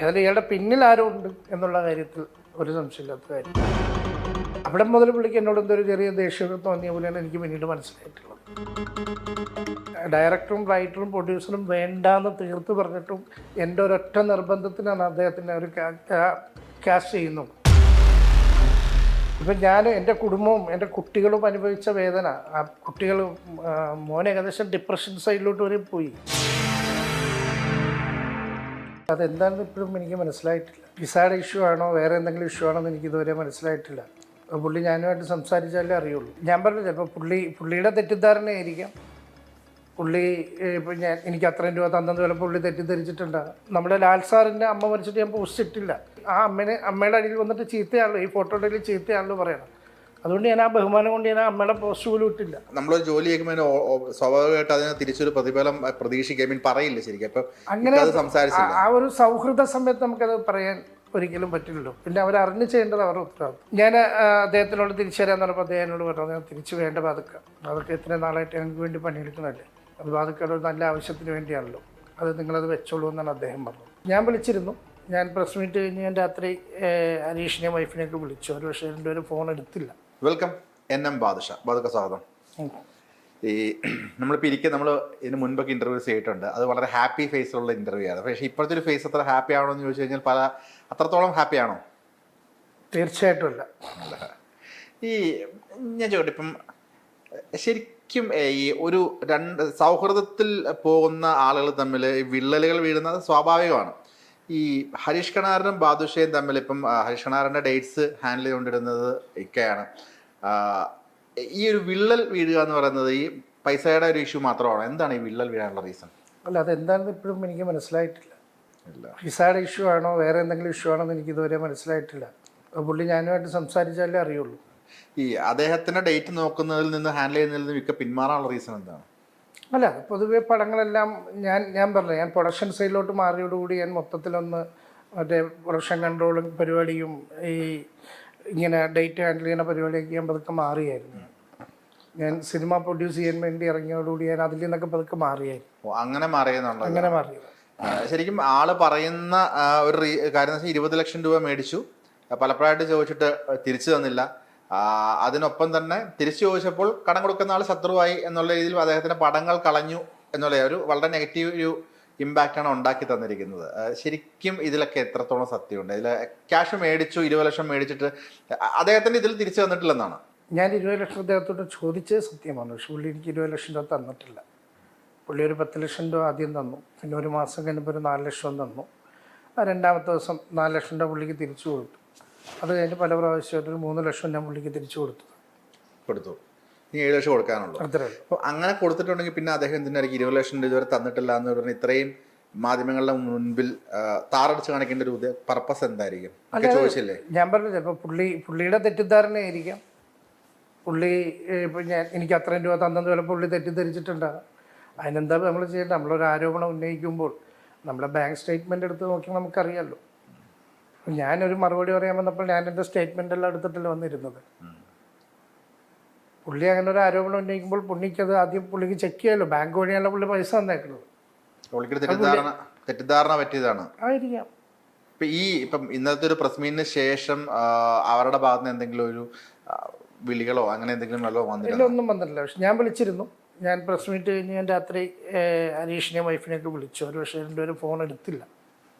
ഏതായാലും ഇയാളുടെ പിന്നിൽ ആരും ഉണ്ട് എന്നുള്ള കാര്യത്തിൽ ഒരു സംശയമില്ലാത്ത കാര്യം. അവിടെ മുതൽ പുള്ളിക്ക് എന്നോട് എന്തൊരു ചെറിയ ദേഷ്യമൊക്കെ തോന്നിയ പോലെയാണ് എനിക്ക് പിന്നീട് മനസ്സിലായിട്ടുള്ളത്. ഡയറക്ടറും റൈറ്ററും പ്രൊഡ്യൂസറും വേണ്ടാന്ന് തീർത്ത് പറഞ്ഞിട്ടും എൻ്റെ ഒരൊറ്റ നിർബന്ധത്തിനാണ് അദ്ദേഹത്തിനെ ഒരു കാസ്റ്റ് ചെയ്യുന്നത്. ഇപ്പം ഞാൻ എൻ്റെ കുടുംബവും എൻ്റെ കുട്ടികളും അനുഭവിച്ച വേദന, ആ കുട്ടികൾ മോൻ ഏകദേശം ഡിപ്രഷൻ സൈഡിലോട്ട് വരെ പോയി. അതെന്താണെന്ന് ഇപ്പോഴും എനിക്ക് മനസ്സിലായിട്ടില്ല. വിസയുടെ ഇഷ്യൂ ആണോ വേറെ എന്തെങ്കിലും ഇഷ്യൂ ആണോ എന്ന് എനിക്കിതുവരെ മനസ്സിലായിട്ടില്ല. പുള്ളി ഞാനുമായിട്ട് സംസാരിച്ചാലേ അറിയുള്ളൂ. ഞാൻ പറഞ്ഞു ചിലപ്പോൾ പുള്ളിയുടെ തെറ്റിദ്ധാരണയായിരിക്കാം. പുള്ളി ഇപ്പം എനിക്ക് അത്രയും രൂപ തന്നത് ചിലപ്പോൾ പുള്ളി തെറ്റിദ്ധരിച്ചിട്ടുണ്ടാകും. നമ്മുടെ ലാൽ സാറിൻ്റെ അമ്മ മരിച്ചിട്ട് ഞാൻ പോസ്റ്റ് ഇട്ടില്ല. ആ അമ്മയുടെ അടിയിൽ വന്നിട്ട് ചീത്തയാണല്ലോ, ഈ ഫോട്ടോയുടെ അടിയിൽ ചീത്തയാണല്ലോ പറയണം. അതുകൊണ്ട് ഞാൻ ആ ബഹുമാനം കൊണ്ട് ഞാൻ ആ അമ്മയുടെ പോസ്റ്റ് പോലും ഇട്ടില്ല. നമ്മളൊരു ജോലി ചെയ്യുമ്പോൾ സ്വാഭാവികമായിട്ട് അതിന് തിരിച്ചൊരു പ്രതിഫലം പ്രതീക്ഷിക്കാൻ പറയില്ല ശരിക്കും. അപ്പം അങ്ങനെ ആ ഒരു സൗഹൃദ സമയത്ത് നമുക്കത് പറയാൻ ഒരിക്കലും പറ്റില്ലല്ലോ. പിന്നെ അവരറിഞ്ഞ് ചെയ്യേണ്ടത് അവരുടെ ഉത്തരവാദിത്വം. ഞാൻ അദ്ദേഹത്തിനോട് തിരിച്ചു തരാമെന്ന് പറഞ്ഞപ്പോൾ അദ്ദേഹത്തിനോട് പറഞ്ഞു, ഞാൻ തിരിച്ചു വേണ്ട അതൊക്കെ ഇത്രയും നാളായിട്ട് ഞങ്ങൾക്ക് വേണ്ടി പണിയെടുക്കുന്നതല്ലേ, അത് അതൊക്കെ ഒരു നല്ല ആവശ്യത്തിന് വേണ്ടിയാണല്ലോ, അത് നിങ്ങളത് വെച്ചോളൂ എന്നാണ് അദ്ദേഹം പറഞ്ഞത്. ഞാൻ വിളിച്ചിരുന്നു. ഞാൻ പ്രസ് മീറ്റ് കഴിഞ്ഞ് ഞാൻ രാത്രി അനീഷിനെയും വൈഫിനെയൊക്കെ വിളിച്ചു. ഒരു പക്ഷേ എൻ്റെ ഒരു ഫോൺ എടുത്തില്ല. Welcome NM Badusha. ബാദുക്ക സ്വാഗതം. ഈ നമ്മളിപ്പോൾ നമ്മൾ ഇതിന് മുൻപൊക്കെ ഇൻ്റർവ്യൂസ് ചെയ്തിട്ടുണ്ട്. അത് വളരെ ഹാപ്പി ഫേസിലുള്ള ഇൻ്റർവ്യൂ ആണ്. പക്ഷേ ഇപ്പോഴത്തെ ഒരു ഫേസ് അത്ര ഹാപ്പി ആണോ എന്ന് ചോദിച്ചു കഴിഞ്ഞാൽ അത്രത്തോളം ഹാപ്പി ആണോ? തീർച്ചയായിട്ടും അല്ല. ഈ ഞാൻ ചോദിക്കട്ടെ, ഇപ്പം ശരിക്കും ഈ ഒരു സൗഹൃദത്തിൽ പോകുന്ന ആളുകൾ തമ്മിൽ വിള്ളലുകൾ വീഴുന്നത് സ്വാഭാവികമാണ്. ഈ ഹരീഷ് കണാരനും ബാദുഷയും തമ്മിൽ ഇപ്പം ഹരീഷ് കണാറിൻ്റെ ഡേറ്റ്സ് ഹാൻഡിൽ ചെയ്തുകൊണ്ടിരുന്നത് ഇക്കയാണ്. ഈ ഒരു വിള്ളൽ വീഴുക എന്ന് പറയുന്നത് ഈ പൈസയുടെ ഒരു ഇഷ്യൂ മാത്രമാണോ? എന്താണ് ഈ വിള്ളൽ വീഴാനുള്ള റീസൺ? അല്ല, അതെന്താണെന്ന് ഇപ്പോഴും എനിക്ക് മനസ്സിലായിട്ടില്ല. വിസയുടെ ഇഷ്യൂ ആണോ വേറെ എന്തെങ്കിലും ഇഷ്യൂ ആണോ എന്ന് എനിക്കിതുവരെ മനസ്സിലായിട്ടില്ല. പുള്ളി ഞാനുമായിട്ട് സംസാരിച്ചാലേ അറിയുള്ളൂ. ഈ അദ്ദേഹത്തിൻ്റെ ഡേറ്റ് നോക്കുന്നതിൽ നിന്ന് ഹാൻഡിൽ ചെയ്യുന്നതിൽ നിന്ന് മിക്ക പിന്മാറാനുള്ള റീസൺ എന്താണ്? അല്ല, പൊതുവെ പടങ്ങളെല്ലാം ഞാൻ പറഞ്ഞു, ഞാൻ പ്രൊഡക്ഷൻ സൈഡിലോട്ട് മാറിയോടുകൂടി ഞാൻ മൊത്തത്തിലൊന്ന് മറ്റേ പ്രൊഡക്ഷൻ കൺട്രോളിങ് പരിപാടിയും ഈ ഇങ്ങനെ ഡേറ്റ് ഹാൻഡിൽ ചെയ്യുന്ന പരിപാടിയൊക്കെ ഞാൻ പതുക്കെ മാറിയായിരുന്നു. ഞാൻ സിനിമ പ്രൊഡ്യൂസ് ചെയ്യാൻ വേണ്ടി ഇറങ്ങിയോടുകൂടി ഞാൻ അതിൽ നിന്നൊക്കെ പതുക്കെ മാറിയായിരുന്നു. അങ്ങനെ മാറിയെന്നുണ്ടോ? അങ്ങനെ മാറിയത്. ശരിക്കും ആള് പറയുന്ന ഒരു കാര്യം എന്ന് വെച്ചാൽ 20 ലക്ഷം രൂപ മേടിച്ചു, പലപ്പോഴായിട്ട് ചോദിച്ചിട്ട് തിരിച്ചു തന്നില്ല. അതിനൊപ്പം തന്നെ തിരിച്ചു ചോദിച്ചപ്പോൾ കടം കൊടുക്കുന്ന ആൾ ശത്രുവായി എന്നുള്ള രീതിയിൽ അദ്ദേഹത്തിന്റെ പടങ്ങൾ കളഞ്ഞു എന്നുള്ള ഒരു വളരെ നെഗറ്റീവ് ഒരു ഇമ്പാക്റ്റാണ് ഉണ്ടാക്കി തന്നിരിക്കുന്നത്. ശരിക്കും ഇതിലൊക്കെ എത്രത്തോളം സത്യമുണ്ട്? ഇതിൽ ക്യാഷ് മേടിച്ചു, 20 ലക്ഷം മേടിച്ചിട്ട് അദ്ദേഹത്തിന് ഇതിൽ തിരിച്ചു തന്നിട്ടില്ലെന്നാണ്. ഞാൻ 20 ലക്ഷം അദ്ദേഹത്തോട് ചോദിച്ചത് സത്യമാണ്. പക്ഷെ പുള്ളി എനിക്ക് 20 ലക്ഷം രൂപ തന്നിട്ടില്ല. പുള്ളി ഒരു 10 ലക്ഷം രൂപ ആദ്യം തന്നു, പിന്നെ ഒരു മാസം കഴിഞ്ഞപ്പോൾ ഒരു 4 ലക്ഷം തന്നു. ആ രണ്ടാമത്തെ ദിവസം 4 ലക്ഷം രൂപ പുള്ളിക്ക് തിരിച്ചു കൊടുത്തു. അത് കഴിഞ്ഞ് പല പ്രാവശ്യമായിട്ട് ഒരു 3 ലക്ഷം ഞാൻ പുള്ളിക്ക് തിരിച്ചു കൊടുത്തു. ഇനി 7 ലക്ഷം കൊടുക്കാനുള്ളൂ. അപ്പോൾ അങ്ങനെ കൊടുത്തിട്ടുണ്ടെങ്കിൽ പിന്നെ അദ്ദേഹം എന്തിനായിരിക്കും 20 ലക്ഷം രൂപ ഇതുവരെ തന്നിട്ടില്ല എന്ന് പറഞ്ഞാൽ ഇത്രയും മാധ്യമങ്ങളുടെ മുൻപിൽ താറടിച്ച് കാണിക്കേണ്ട ഒരു പർപ്പസ് എന്തായിരിക്കും? ചോദിച്ചില്ലേ? ഞാൻ പറഞ്ഞു ചിലപ്പോൾ പുള്ളിയുടെ തെറ്റിദ്ധാരണയായിരിക്കാം. പുള്ളി ഇപ്പം എനിക്ക് അത്രയും രൂപ തന്നത് ചിലപ്പോൾ പുള്ളി തെറ്റിദ്ധരിച്ചിട്ടുണ്ടാകും. അതിനെന്താ നമ്മൾ ചെയ്യേണ്ടത്? നമ്മളൊരു ആരോപണം ഉന്നയിക്കുമ്പോൾ നമ്മളെ ബാങ്ക് സ്റ്റേറ്റ്മെൻറ്റ് എടുത്ത് നോക്കി നമുക്കറിയാമല്ലോ. ഞാനൊരു മറുപടി പറയാൻ വന്നപ്പോൾ ഞാൻ എൻ്റെ സ്റ്റേറ്റ്മെൻ്റ് എല്ലാം എടുത്തിട്ടല്ല വന്നിരുന്നത്. പുള്ളി അങ്ങനെ ഒരു ആരോപണം ഉന്നയിക്കുമ്പോൾ പുള്ളിക്കത് ആദ്യം പുള്ളിക്ക് ചെക്ക് ചെയ്യാമല്ലോ. ബാങ്ക് വഴിയല്ല പുള്ളി പൈസ തന്നേക്കുന്നത്. തെറ്റിദ്ധാരണ പറ്റിയതാണ് ആയിരിക്കാം. ഇപ്പം ഇന്നത്തെ ഒരു പ്രസ് മീറ്റിന് ശേഷം അവരുടെ ഭാഗത്ത് നിന്ന് എന്തെങ്കിലും ഒരു വിളികളോ അങ്ങനെ എന്തെങ്കിലും വന്നില്ല? ഒന്നും വന്നിട്ടില്ല. പക്ഷെ ഞാൻ വിളിച്ചിരുന്നു. ഞാൻ പ്രസ് മീറ്റ് കഴിഞ്ഞ് ഞാൻ രാത്രി അനീഷിനെയും വൈഫിനെയൊക്കെ വിളിച്ചു. ഒരു പക്ഷേ എൻ്റെ ഒരു ഫോൺ എടുത്തില്ല.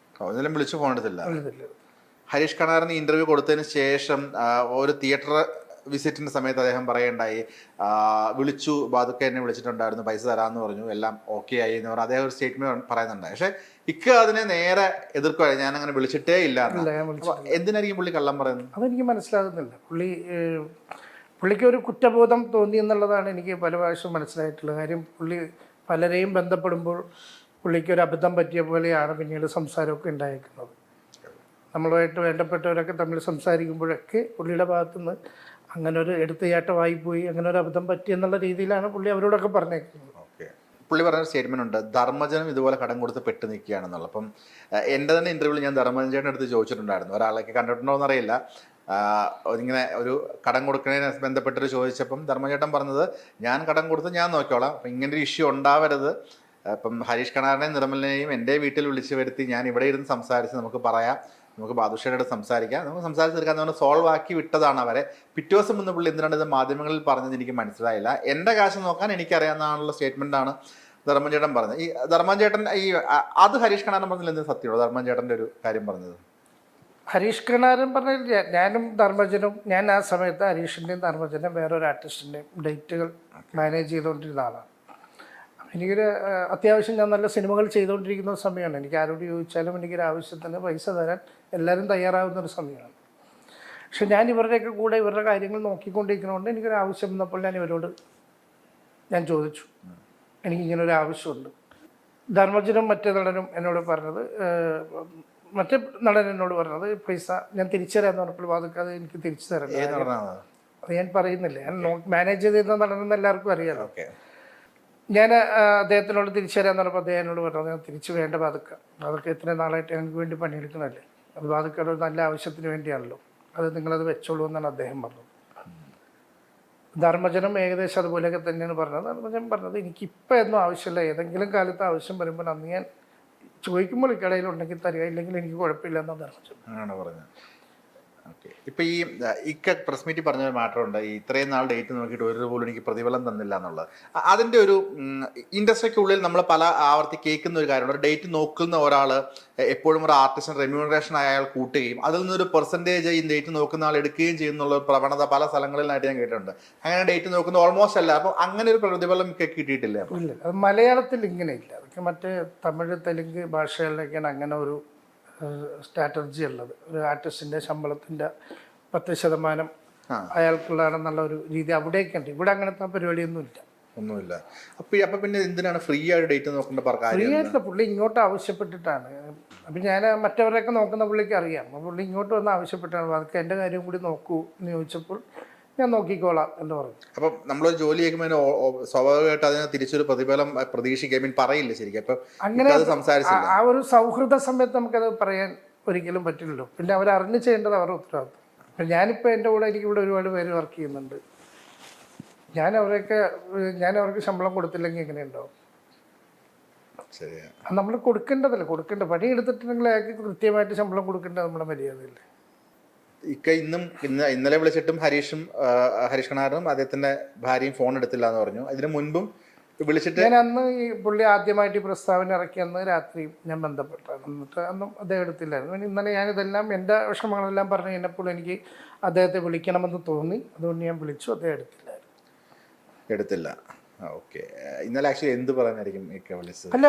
വിളിച്ചു ഫോൺ എടുത്തില്ല. ഹരീഷ് കണാറിന് ഇന്റർവ്യൂ കൊടുത്തതിന് ശേഷം ഒരു തിയേറ്റർ വിസിറ്റിന്റെ സമയത്ത് അദ്ദേഹം പറയണ്ടായി, വിളിച്ചു, ബാദുക്ക എന്നെ വിളിച്ചിട്ടുണ്ടായിരുന്നു, പൈസ തരാമെന്ന് പറഞ്ഞു, എല്ലാം ഓക്കെ ആയി എന്ന് പറഞ്ഞു അദ്ദേഹം ഒരു സ്റ്റേറ്റ്മെന്റ് പറയുന്നുണ്ടായി. പക്ഷെ അതിനെ നേരെ എതിർക്കുക, ഞാൻ അങ്ങനെ വിളിച്ചിട്ടേ ഇല്ല. എന്തിനായിരിക്കും പുള്ളി കള്ളം പറയുന്നത്? അതെനിക്ക് മനസ്സിലാകുന്നില്ല. പുള്ളിക്ക് ഒരു കുറ്റബോധം തോന്നി എന്നുള്ളതാണ് എനിക്ക് പല പ്രാവശ്യം മനസ്സിലായിട്ടുള്ള കാര്യം. പുള്ളി പലരെയും ബന്ധപ്പെടുമ്പോൾ പുള്ളിക്ക് ഒരു അബദ്ധം പറ്റിയ പോലെയാണ് പിന്നീട് സംസാരമൊക്കെ ഉണ്ടായിരിക്കുന്നത്. നമ്മളുമായിട്ട് വേണ്ടപ്പെട്ടവരൊക്കെ തമ്മിൽ സംസാരിക്കുമ്പോഴൊക്കെ പുള്ളിയുടെ ഭാഗത്തുനിന്ന് അങ്ങനെ ഒരു എടുത്തുചാട്ടമായിപ്പോയി, അങ്ങനെ ഒരു അബദ്ധം പറ്റി എന്നുള്ള രീതിയിലാണ് പുള്ളി അവരോടൊക്കെ പറഞ്ഞേക്കുന്നത്. പുള്ളി പറഞ്ഞ സ്റ്റേറ്റ്മെന്റ് ഉണ്ട്, ധർമ്മജനം ഇതുപോലെ കടം കൊടുത്ത് പെട്ട് നിൽക്കുകയാണെന്നുള്ളത്. അപ്പം എൻ്റെ തന്നെ ഇന്റർവ്യൂവിൽ ഞാൻ ധർമ്മജന്റെ അടുത്ത് ചോദിച്ചിട്ടുണ്ടായിരുന്നു, ഒരാളൊക്കെ കണ്ടിട്ടുണ്ടോ എന്നറിയില്ല, ഇങ്ങനെ ഒരു കടം കൊടുക്കുന്നതിനെ ബന്ധപ്പെട്ടൊരു ചോദിച്ചപ്പം ധർമ്മചേട്ടൻ പറഞ്ഞത്, ഞാൻ കടം കൊടുത്ത് ഞാൻ നോക്കിക്കോളാം, അപ്പം ഇങ്ങനെ ഒരു ഇഷ്യൂ ഉണ്ടാവരുത്, ഇപ്പം ഹരീഷ് കണാറിനെയും നിർമ്മലിനെയും എൻ്റെ വീട്ടിൽ വിളിച്ചു വരുത്തി ഞാൻ ഇവിടെ ഇരുന്ന് സംസാരിച്ച് നമുക്ക് പറയാം, നമുക്ക് ബാദുഷയുടെ സംസാരിക്കാം, നമുക്ക് സംസാരിച്ച് തീർക്കാൻ നമ്മൾ സോൾവ് ആക്കി വിട്ടതാണ് അവരെ. പിറ്റേ ദിവസം മുന്ന് പുള്ളി എന്തിനാണ് ഇത് മാധ്യമങ്ങളിൽ പറഞ്ഞത് എനിക്ക് മനസ്സിലായില്ല. എൻ്റെ കാശ് നോക്കാൻ എനിക്കറിയാവുന്നതാണുള്ള സ്റ്റേറ്റ്മെൻറ്റാണ് ധർമ്മൻ ചേട്ടൻ പറഞ്ഞത്. ഈ ധർമ്മൻ ചേട്ടൻ അത് ഹരീഷ് കണാരൻ പറഞ്ഞതിൽ എന്ത് സത്യമാണോ ധർമ്മൻ ചേട്ടൻ്റെ ഒരു കാര്യം പറഞ്ഞത്? ഹരീഷ് കണാരൻ പറഞ്ഞ ഞാനും ധർമ്മജനും ഞാൻ ആ സമയത്ത് ഹരീഷിൻ്റെയും ധർമ്മജൻ്റെയും വേറൊരു ആർട്ടിസ്റ്റിൻ്റെയും ഡേറ്റുകൾ മാനേജ് ചെയ്തുകൊണ്ടിരുന്ന ആളാണ്. എനിക്കൊരു അത്യാവശ്യം ഞാൻ നല്ല സിനിമകൾ ചെയ്തുകൊണ്ടിരിക്കുന്ന സമയമാണ്. എനിക്ക് ആരോട് ചോദിച്ചാലും എനിക്കൊരു ആവശ്യത്തിന് പൈസ തരാൻ എല്ലാവരും തയ്യാറാകുന്നൊരു സമയമാണ്. പക്ഷെ ഞാൻ ഇവരുടെയൊക്കെ കൂടെ ഇവരുടെ കാര്യങ്ങൾ നോക്കിക്കൊണ്ടിരിക്കുന്നതുകൊണ്ട് എനിക്കൊരു ആവശ്യം വന്നപ്പോൾ ഞാൻ ചോദിച്ചു, എനിക്കിങ്ങനൊരു ആവശ്യമുണ്ട്. ധർമ്മജനും മറ്റേ നടനും എന്നോട് പറഞ്ഞത്, മറ്റേ നടൻ എന്നോട് പറഞ്ഞത് പൈസ ഞാൻ തിരിച്ചു തരാമെന്ന് പറഞ്ഞപ്പോൾ അതൊക്കെ എനിക്ക് തിരിച്ചു തരണം. അത് ഞാൻ പറയുന്നില്ല. ഞാൻ മാനേജ് ചെയ്തിരുന്ന നടനെന്ന് എല്ലാവർക്കും അറിയാലോ. ഞാൻ അദ്ദേഹത്തിനോട് തിരിച്ചു തരാമെന്ന് പറഞ്ഞപ്പോൾ അദ്ദേഹം എന്നോട് പറഞ്ഞത് ഞാൻ തിരിച്ചു വേണ്ട അതൊക്കെ ഇത്രയും നാളായിട്ട് എനിക്ക് വേണ്ടി പണിയെടുക്കണമല്ലേ, അത് അതൊക്കെ ഒരു നല്ല ആവശ്യത്തിന് വേണ്ടിയാണല്ലോ, അത് നിങ്ങളത് വെച്ചോളൂ എന്നാണ് അദ്ദേഹം പറഞ്ഞത്. ധർമ്മജനം ഏകദേശം അതുപോലെയൊക്കെ തന്നെയാണ് പറഞ്ഞത്. ധർമ്മജൻ പറഞ്ഞത് എനിക്കിപ്പോൾ ഒന്നും ആവശ്യമില്ല, ഏതെങ്കിലും കാലത്ത് ആവശ്യം വരുമ്പോൾ അന്ന് ഞാൻ ചോദിക്കുമ്പോൾ ഇക്കടയിലുണ്ടെങ്കിൽ തരിക, ഇല്ലെങ്കിൽ എനിക്ക് കുഴപ്പമില്ല എന്നാണ് ധർമ്മജൻ ആണ് പറഞ്ഞത്. ഓക്കെ, ഇപ്പം ഈ പ്രസ് മീറ്റിൽ പറഞ്ഞൊരു മാറ്ററുണ്ട്, ഈ ഇത്രയും നാൾ ഡേറ്റ് നോക്കിയിട്ട് ഒരു പോലും എനിക്ക് പ്രതിഫലം തന്നില്ല എന്നുള്ളത്. അതിൻ്റെ ഒരു ഇൻഡസ്ട്രിക്കുള്ളിൽ നമ്മൾ പല ആവർത്തി കേൾക്കുന്ന ഒരു കാര്യമുണ്ട്. ഒരു ഡേറ്റ് നോക്കുന്ന ഒരാൾ എപ്പോഴും ഒരു ആർട്ടിസ്റ്റിന് റെമ്യൂണറേഷൻ അയാൾ കൂട്ടുകയും അതിൽ നിന്നൊരു പെർസെൻറ്റേജ് ഈ ഡേറ്റ് നോക്കുന്ന ആൾ എടുക്കുകയും ചെയ്യുന്നുള്ള പ്രവണത പല സ്ഥലങ്ങളിലായിട്ട് ഞാൻ കേട്ടിട്ടുണ്ട്. അങ്ങനെ ഡേറ്റ് നോക്കുന്ന ഓൾമോസ്റ്റ് അല്ല. അപ്പോൾ അങ്ങനെ ഒരു പ്രതിഫലം കിട്ടിയിട്ടില്ല? ഇല്ല, അത് മലയാളത്തിൽ ഇങ്ങനെ ഇല്ല. അതൊക്കെ മറ്റേ തമിഴ് തെലുങ്ക് ഭാഷകളിലൊക്കെയാണ് അങ്ങനെ ഒരു സ്ട്രാറ്റജി ഉള്ളത്. ഒരു ആർട്ടിസ്റ്റിൻ്റെ ശമ്പളത്തിൻ്റെ 10% അയാൾക്കുള്ളതാണെന്നുള്ള ഒരു രീതി അവിടേക്ക് ഉണ്ട്. ഇവിടെ അങ്ങനത്തെ പരിപാടിയൊന്നുമില്ല. അപ്പൊ പിന്നെ എന്തിനാണ് ഫ്രീ ആയിട്ട് ഡേറ്റ് നോക്കേണ്ട? ഫ്രീ ആയിട്ടില്ല, പുള്ളി ഇങ്ങോട്ട് ആവശ്യപ്പെട്ടിട്ടാണ്. അപ്പം ഞാൻ മറ്റവരെയൊക്കെ നോക്കുന്ന പുള്ളിക്ക് അറിയാം. പുള്ളി ഇങ്ങോട്ട് വന്ന് ആവശ്യപ്പെട്ടാണ് അതൊക്കെ എൻ്റെ കാര്യം കൂടി നോക്കൂ എന്ന് ചോദിച്ചപ്പോൾ ഞാൻ നോക്കിക്കോളാം എന്ന് പറഞ്ഞു. അപ്പം നമ്മളൊരു ജോലി ചെയ്യുമ്പോൾ സ്വാഭാവികമായിട്ട് അതിന് തിരിച്ചൊരു പ്രതിഫലം പ്രതീക്ഷിക്കുക പറയില്ല ശരിക്കും. അപ്പം അങ്ങനെ ആ ഒരു സൗഹൃദ സമയത്ത് നമുക്കത് പറയാൻ ഒരിക്കലും പറ്റില്ലല്ലോ. പിന്നെ അവരറിഞ്ഞ് ചെയ്യേണ്ടത് അവരുടെ ഉത്തരവാദിത്വം. അപ്പം ഞാനിപ്പോൾ എൻ്റെ കൂടെ എനിക്കിവിടെ ഒരുപാട് പേര് വർക്ക് ചെയ്യുന്നുണ്ട്. ഞാൻ അവർക്ക് ശമ്പളം കൊടുത്തില്ലെങ്കിൽ എങ്ങനെയുണ്ടാവും? നമ്മൾ കൊടുക്കേണ്ട പണി എടുത്തിട്ടുണ്ടെങ്കിൽ അയാൾക്ക് കൃത്യമായിട്ട് ശമ്പളം കൊടുക്കേണ്ടത് നമ്മുടെ മര്യാദയില്ലേ? ഇന്നലെ വിളിച്ചിട്ടും ഹരീഷ് കണാറും അദ്ദേഹത്തിന്റെ ഭാര്യയും ഫോൺ എടുത്തില്ല എന്ന് പറഞ്ഞു. ഇതിനു മുൻപും വിളിച്ചിട്ട് ഞാൻ അന്ന് ഈ പുള്ളി ആദ്യമായിട്ട് ഈ പ്രസ്താവന ഇറക്കിയെന്ന് രാത്രി ഞാൻ ബന്ധപ്പെട്ടാണ്. എന്നിട്ട് അന്നും അദ്ദേഹം എടുത്തില്ലായിരുന്നു. ഇന്നലെ ഞാനിതെല്ലാം എൻ്റെ വിഷമങ്ങളെല്ലാം പറഞ്ഞു കഴിഞ്ഞപ്പോൾ എനിക്ക് അദ്ദേഹത്തെ വിളിക്കണമെന്ന് തോന്നി. അതുകൊണ്ട് ഞാൻ വിളിച്ചു. അദ്ദേഹം എടുത്തില്ല. ഓക്കെ, ഇന്നലെ ആക്ച്വലി എന്ത് പറയാനായിരിക്കും വിളിച്ചത്? അല്ല,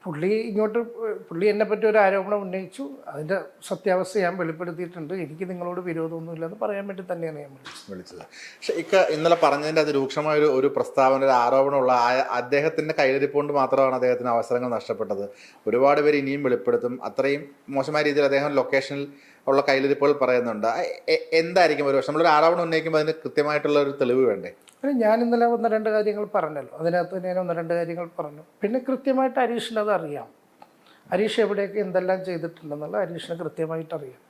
പുള്ളി എന്നെ പറ്റി ഒരു ആരോപണം ഉന്നയിച്ചു. അതിൻ്റെ സത്യാവസ്ഥ ഞാൻ വെളിപ്പെടുത്തിയിട്ടുണ്ട്. എനിക്ക് നിങ്ങളോട് വിരോധമൊന്നുമില്ല എന്ന് പറയാൻ വേണ്ടി തന്നെയാണ് ഞാൻ വിളിച്ചത്. പക്ഷേ ഇന്നലെ പറഞ്ഞതിൻ്റെ അത് രൂക്ഷമായ ഒരു പ്രസ്താവന, ഒരു ആരോപണമുള്ള അദ്ദേഹത്തിൻ്റെ കയ്യിലിരിപ്പുകൊണ്ട് മാത്രമാണ് അദ്ദേഹത്തിന് അവസരങ്ങൾ നഷ്ടപ്പെട്ടത്. ഒരുപാട് പേര് ഇനിയും വെളിപ്പെടുത്തും. അത്രയും മോശമായ രീതിയിൽ അദ്ദേഹം ലൊക്കേഷനിൽ ഉള്ള കയ്യിലിരിപ്പുകൾ പറയുന്നുണ്ട്. എന്തായിരിക്കും ഒരു പക്ഷേ നമ്മളൊരു ആരോപണം ഉന്നയിക്കുമ്പോൾ അതിന് കൃത്യമായിട്ടുള്ള ഒരു തെളിവ് വേണ്ടേ? ഞാൻ ഇന്നലെ 1-2 കാര്യങ്ങൾ പറഞ്ഞല്ലോ. അതിനകത്ത് ഞാൻ 1-2 കാര്യങ്ങൾ പറഞ്ഞു. പിന്നെ കൃത്യമായിട്ട് ഹരീഷിന് അത് അറിയാം. ഹരീഷ് എവിടെയൊക്കെ എന്തെല്ലാം ചെയ്തിട്ടുണ്ടെന്നുള്ള ഹരീഷിന് കൃത്യമായിട്ട് അറിയാം.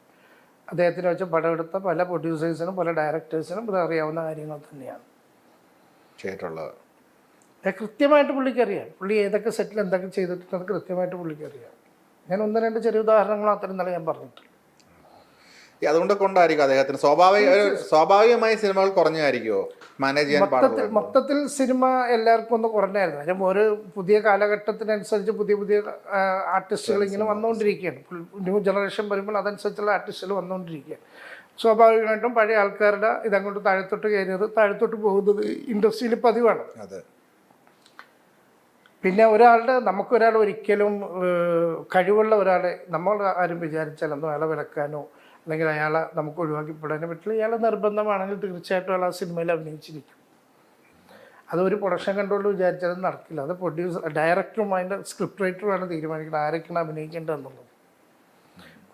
അദ്ദേഹത്തിന് വെച്ച് പടമെടുത്ത പല പ്രൊഡ്യൂസേഴ്സിനും പല ഡയറക്ടേഴ്സിനും ഇത് അറിയാവുന്ന കാര്യങ്ങൾ തന്നെയാണ് ചെയ്തിട്ടുള്ളത്. കൃത്യമായിട്ട് പുള്ളിക്കറിയാം. പുള്ളി ഏതൊക്കെ സെറ്റിൽ എന്തൊക്കെ ചെയ്തിട്ടുണ്ടെന്ന് കൃത്യമായിട്ട് പുള്ളിക്കറിയാം. ഞാൻ 1-2 ചെറിയ ഉദാഹരണങ്ങൾ മാത്രം ഇന്നലെ ഞാൻ പറഞ്ഞിട്ടില്ല. അതുകൊണ്ട് കൊണ്ടായിരിക്കും അദ്ദേഹത്തിന് സ്വാഭാവികമായി സിനിമകൾ കുറഞ്ഞായിരിക്കുമോ മാനേജ് ചെയ്യാൻ? മൊത്തത്തിൽ സിനിമ എല്ലാവർക്കും ഒന്ന് കുറഞ്ഞായിരുന്നു. അതിന് ഒരു പുതിയ കാലഘട്ടത്തിനനുസരിച്ച് പുതിയ ആർട്ടിസ്റ്റുകൾ ഇങ്ങനെ വന്നുകൊണ്ടിരിക്കുകയാണ്. ന്യൂ ജനറേഷൻ വരുമ്പോൾ അതനുസരിച്ചുള്ള ആർട്ടിസ്റ്റുകൾ വന്നുകൊണ്ടിരിക്കുകയാണ്. സ്വാഭാവികമായിട്ടും പഴയ ആൾക്കാരുടെ ഇതങ്ങോട്ട് താഴത്തോട്ട് പോകുന്നത് ഇൻഡസ്ട്രിയിൽ പതിവാണ്. പിന്നെ നമുക്കൊരാൾ ഒരിക്കലും കഴിവുള്ള ഒരാളെ നമ്മൾ ആരും വിചാരിച്ചാലൊന്നും അയാളെ വിലക്കാനോ അല്ലെങ്കിൽ അയാളെ നമുക്ക് ഒഴിവാക്കിപ്പെടാനോ പറ്റില്ല. ഇയാളെ നിർബന്ധമാണെങ്കിൽ തീർച്ചയായിട്ടും അയാൾ ആ സിനിമയിൽ അഭിനയിച്ചിരിക്കും. അതൊരു പ്രൊഡക്ഷൻ കൺട്രോൾ വിചാരിച്ചാലും നടക്കില്ല. അത് ഡയറക്ടറും അതിൻ്റെ സ്ക്രിപ്റ്റ് റൈറ്ററുമാണ് തീരുമാനിക്കുന്നത് ആരൊക്കെയാണ് അഭിനയിക്കേണ്ടതെന്നുള്ളത്.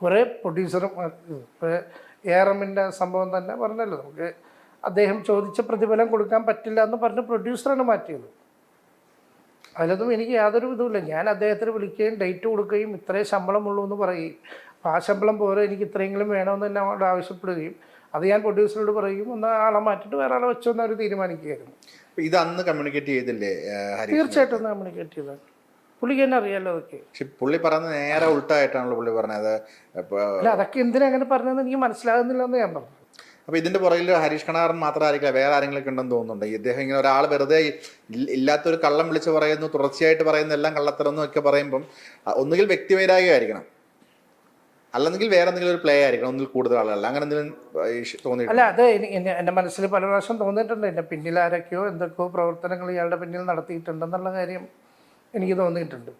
കുറേ പ്രൊഡ്യൂസറും ഇപ്പോൾ ARMൻ്റെ സംഭവം തന്നെ പറഞ്ഞല്ലോ, നമുക്ക് അദ്ദേഹം ചോദിച്ച പ്രതിഫലം കൊടുക്കാൻ പറ്റില്ല എന്ന് പറഞ്ഞ് പ്രൊഡ്യൂസറാണ് മാറ്റിയത്. അതിലൊന്നും എനിക്ക് യാതൊരു ഇതുമില്ല. ഞാൻ അദ്ദേഹത്തിന് വിളിക്കുകയും ഡേറ്റ് കൊടുക്കുകയും ഇത്രേ ശമ്പളമുള്ളൂ എന്ന് പറയുകയും അപ്പോൾ ആ ശമ്പളം പോരെ എനിക്ക് ഇത്രയെങ്കിലും വേണമെന്ന് തന്നെ അവരോട് ആവശ്യപ്പെടുകയും അത് ഞാൻ പ്രൊഡ്യൂസറോട് പറയും ഒന്ന് ആളെ മാറ്റിയിട്ട് വേറെ ആളെ വെച്ചോന്ന് അവർ തീരുമാനിക്കുകയായിരുന്നു. ഇത് അന്ന് കമ്മ്യൂണിക്കേറ്റ് ചെയ്തില്ലേ? തീർച്ചയായിട്ടും ഒന്ന് കമ്മ്യൂണിക്കേറ്റ് ചെയ്താൽ പുള്ളിക്ക് തന്നെ അറിയാലോ അതൊക്കെ. പക്ഷെ പുള്ളി പറയുന്നത് നേരെ ഉൾട്ടായിട്ടാണല്ലോ പുള്ളി പറഞ്ഞത്. ഇപ്പോൾ അല്ല, അതൊക്കെ എന്തിനാ അങ്ങനെ പറഞ്ഞതെന്ന് എനിക്ക് മനസ്സിലാകുന്നില്ല എന്ന് ഞാൻ പറഞ്ഞു. അപ്പോൾ ഇതിന്റെ പുറകിൽ ഹരീഷ് കണാരൻ മാത്രമായിരിക്കില്ല, വേറെ ആരെങ്കിലും ഉണ്ടെന്ന് തോന്നുന്നുണ്ട്. ഇദ്ദേഹം ഇങ്ങനെ ഒരാൾ വെറുതെ ഇല്ലാത്തൊരു കള്ളം വിളിച്ച് പറയുന്നു, തുടർച്ചയായിട്ട് പറയുന്ന എല്ലാം കള്ളത്തരം ഒക്കെ പറയുമ്പം ഒന്നുകിൽ വ്യക്തിവൈരാഗ്യമായിരിക്കണം, അല്ലെങ്കിൽ വേറെ എന്തെങ്കിലും ഒരു പ്ലേ ആയിരിക്കണം, ഒന്നിൽ കൂടുതൽ ആളുകൾ അങ്ങനെ എന്തെങ്കിലും തോന്നിയിട്ടുണ്ട്. അല്ല, അത് എൻ്റെ മനസ്സിൽ പല പ്രാവശ്യം തോന്നിയിട്ടുണ്ട്. എൻ്റെ പിന്നിൽ ആരൊക്കെയോ എന്തൊക്കെയോ പ്രവർത്തനങ്ങൾ ഇയാളുടെ പിന്നിൽ നടത്തിയിട്ടുണ്ടെന്നുള്ള കാര്യം എനിക്ക് തോന്നിയിട്ടുണ്ട്.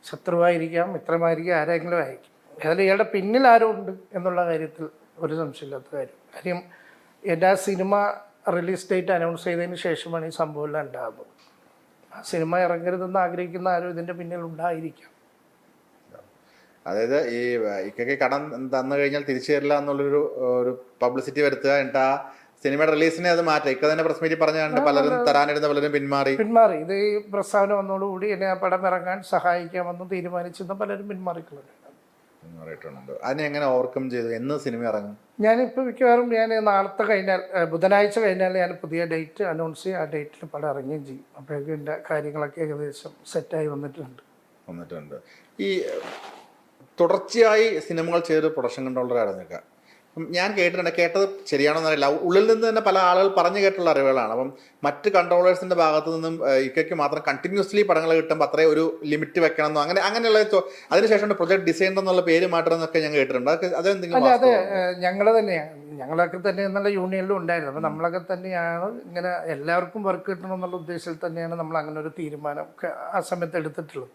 ശത്രുവായിരിക്കാം, മിത്രമായിരിക്കാം, ആരെങ്കിലും ആയിരിക്കും. ഏതായാലും ഇയാളുടെ പിന്നിൽ ആരോ ഉണ്ട് എന്നുള്ള കാര്യത്തിൽ ഒരു സംശയമില്ലാത്ത കാര്യം. എൻ്റെ ആ സിനിമ റിലീസ് ഡേറ്റ് അനൗൺസ് ചെയ്തതിന് ശേഷമാണ് ഈ സംഭവം എല്ലാം ഉണ്ടാകുന്നത്. ആ സിനിമ ഇറങ്ങരുതെന്ന് ആഗ്രഹിക്കുന്ന ആരും ഇതിൻ്റെ പിന്നിൽ ഉണ്ടായിരിക്കാം. അതായത് ഈ ഇക്കൊക്കെ കടം തന്നു കഴിഞ്ഞാൽ തിരിച്ചു തരില്ല എന്നുള്ളൊരു പബ്ലിസിറ്റി വരുത്തുക, എന്നിട്ട് ആ സിനിമയുടെ റിലീസിനെ അത് മാറ്റാം. ഇക്ക തന്നെ പ്രസ് മീറ്റിൽ പറഞ്ഞുകൊണ്ട് പലരും തരാനിരുന്ന പലരും പിന്മാറി. ഇത് ഈ പ്രസ്താവന വന്നതോടുകൂടി എന്നെ ആ പടം ഇറങ്ങാൻ സഹായിക്കാമെന്ന് തീരുമാനിച്ചെന്ന് പലരും പിന്മാറിക്കളുണ്ട്. അതിനെ എങ്ങനെ ഓവർകം ചെയ്തു? എന്ന് സിനിമ ഇറങ്ങും? ഞാനിപ്പോൾ മിക്കവാറും നാളത്തെ കഴിഞ്ഞാൽ, ബുധനാഴ്ച കഴിഞ്ഞാൽ ഞാൻ പുതിയ ഡേറ്റ് അനൗൺസ് ചെയ്യും. ആ ഡേറ്റിൽ പടം ഇറങ്ങുകയും ചെയ്യും. അപ്പോഴേക്കും എൻ്റെ കാര്യങ്ങളൊക്കെ ഏകദേശം സെറ്റായി വന്നിട്ടുണ്ട്. ഈ തുടർച്ചയായി സിനിമകൾ ചെയ്തൊരു പ്രൊഡക്ഷൻ കൺട്രോളറായിരുന്നു നിൽക്കുക. ഞാൻ കേട്ടത് ശരിയാണോ എന്നറിയില്ല, ഉള്ളിൽ നിന്ന് തന്നെ പല ആളുകൾ പറഞ്ഞു കേട്ടുള്ള അറിവുകളാണ്. അപ്പം മറ്റ് കൺട്രോളേഴ്സിന്റെ ഭാഗത്തു നിന്നും ഇക്കയ്ക്ക് മാത്രം കണ്ടിന്യൂസ്ലി പടങ്ങൾ കിട്ടുമ്പോൾ അത്രയും ഒരു ലിമിറ്റ് വെക്കണമെന്നോ അങ്ങനെയുള്ള അതിനുശേഷം പ്രൊജക്ട് ഡിസൈനർ എന്നുള്ള പേര് മാറ്റണമെന്നൊക്കെ ഞാൻ കേട്ടിട്ടുണ്ട്. അതെന്തെങ്കിലും? അതെ, ഞങ്ങളൊക്കെ തന്നെ എന്നുള്ള യൂണിയനിലും ഉണ്ടായിരുന്നു. അപ്പം നമ്മളൊക്കെ തന്നെയാണ് ഇങ്ങനെ എല്ലാവർക്കും വർക്ക് കിട്ടണം എന്നുള്ള ഉദ്ദേശത്തിൽ തന്നെയാണ് നമ്മൾ അങ്ങനെ ഒരു തീരുമാനം ആ സമയത്ത് എടുത്തിട്ടുള്ളത്.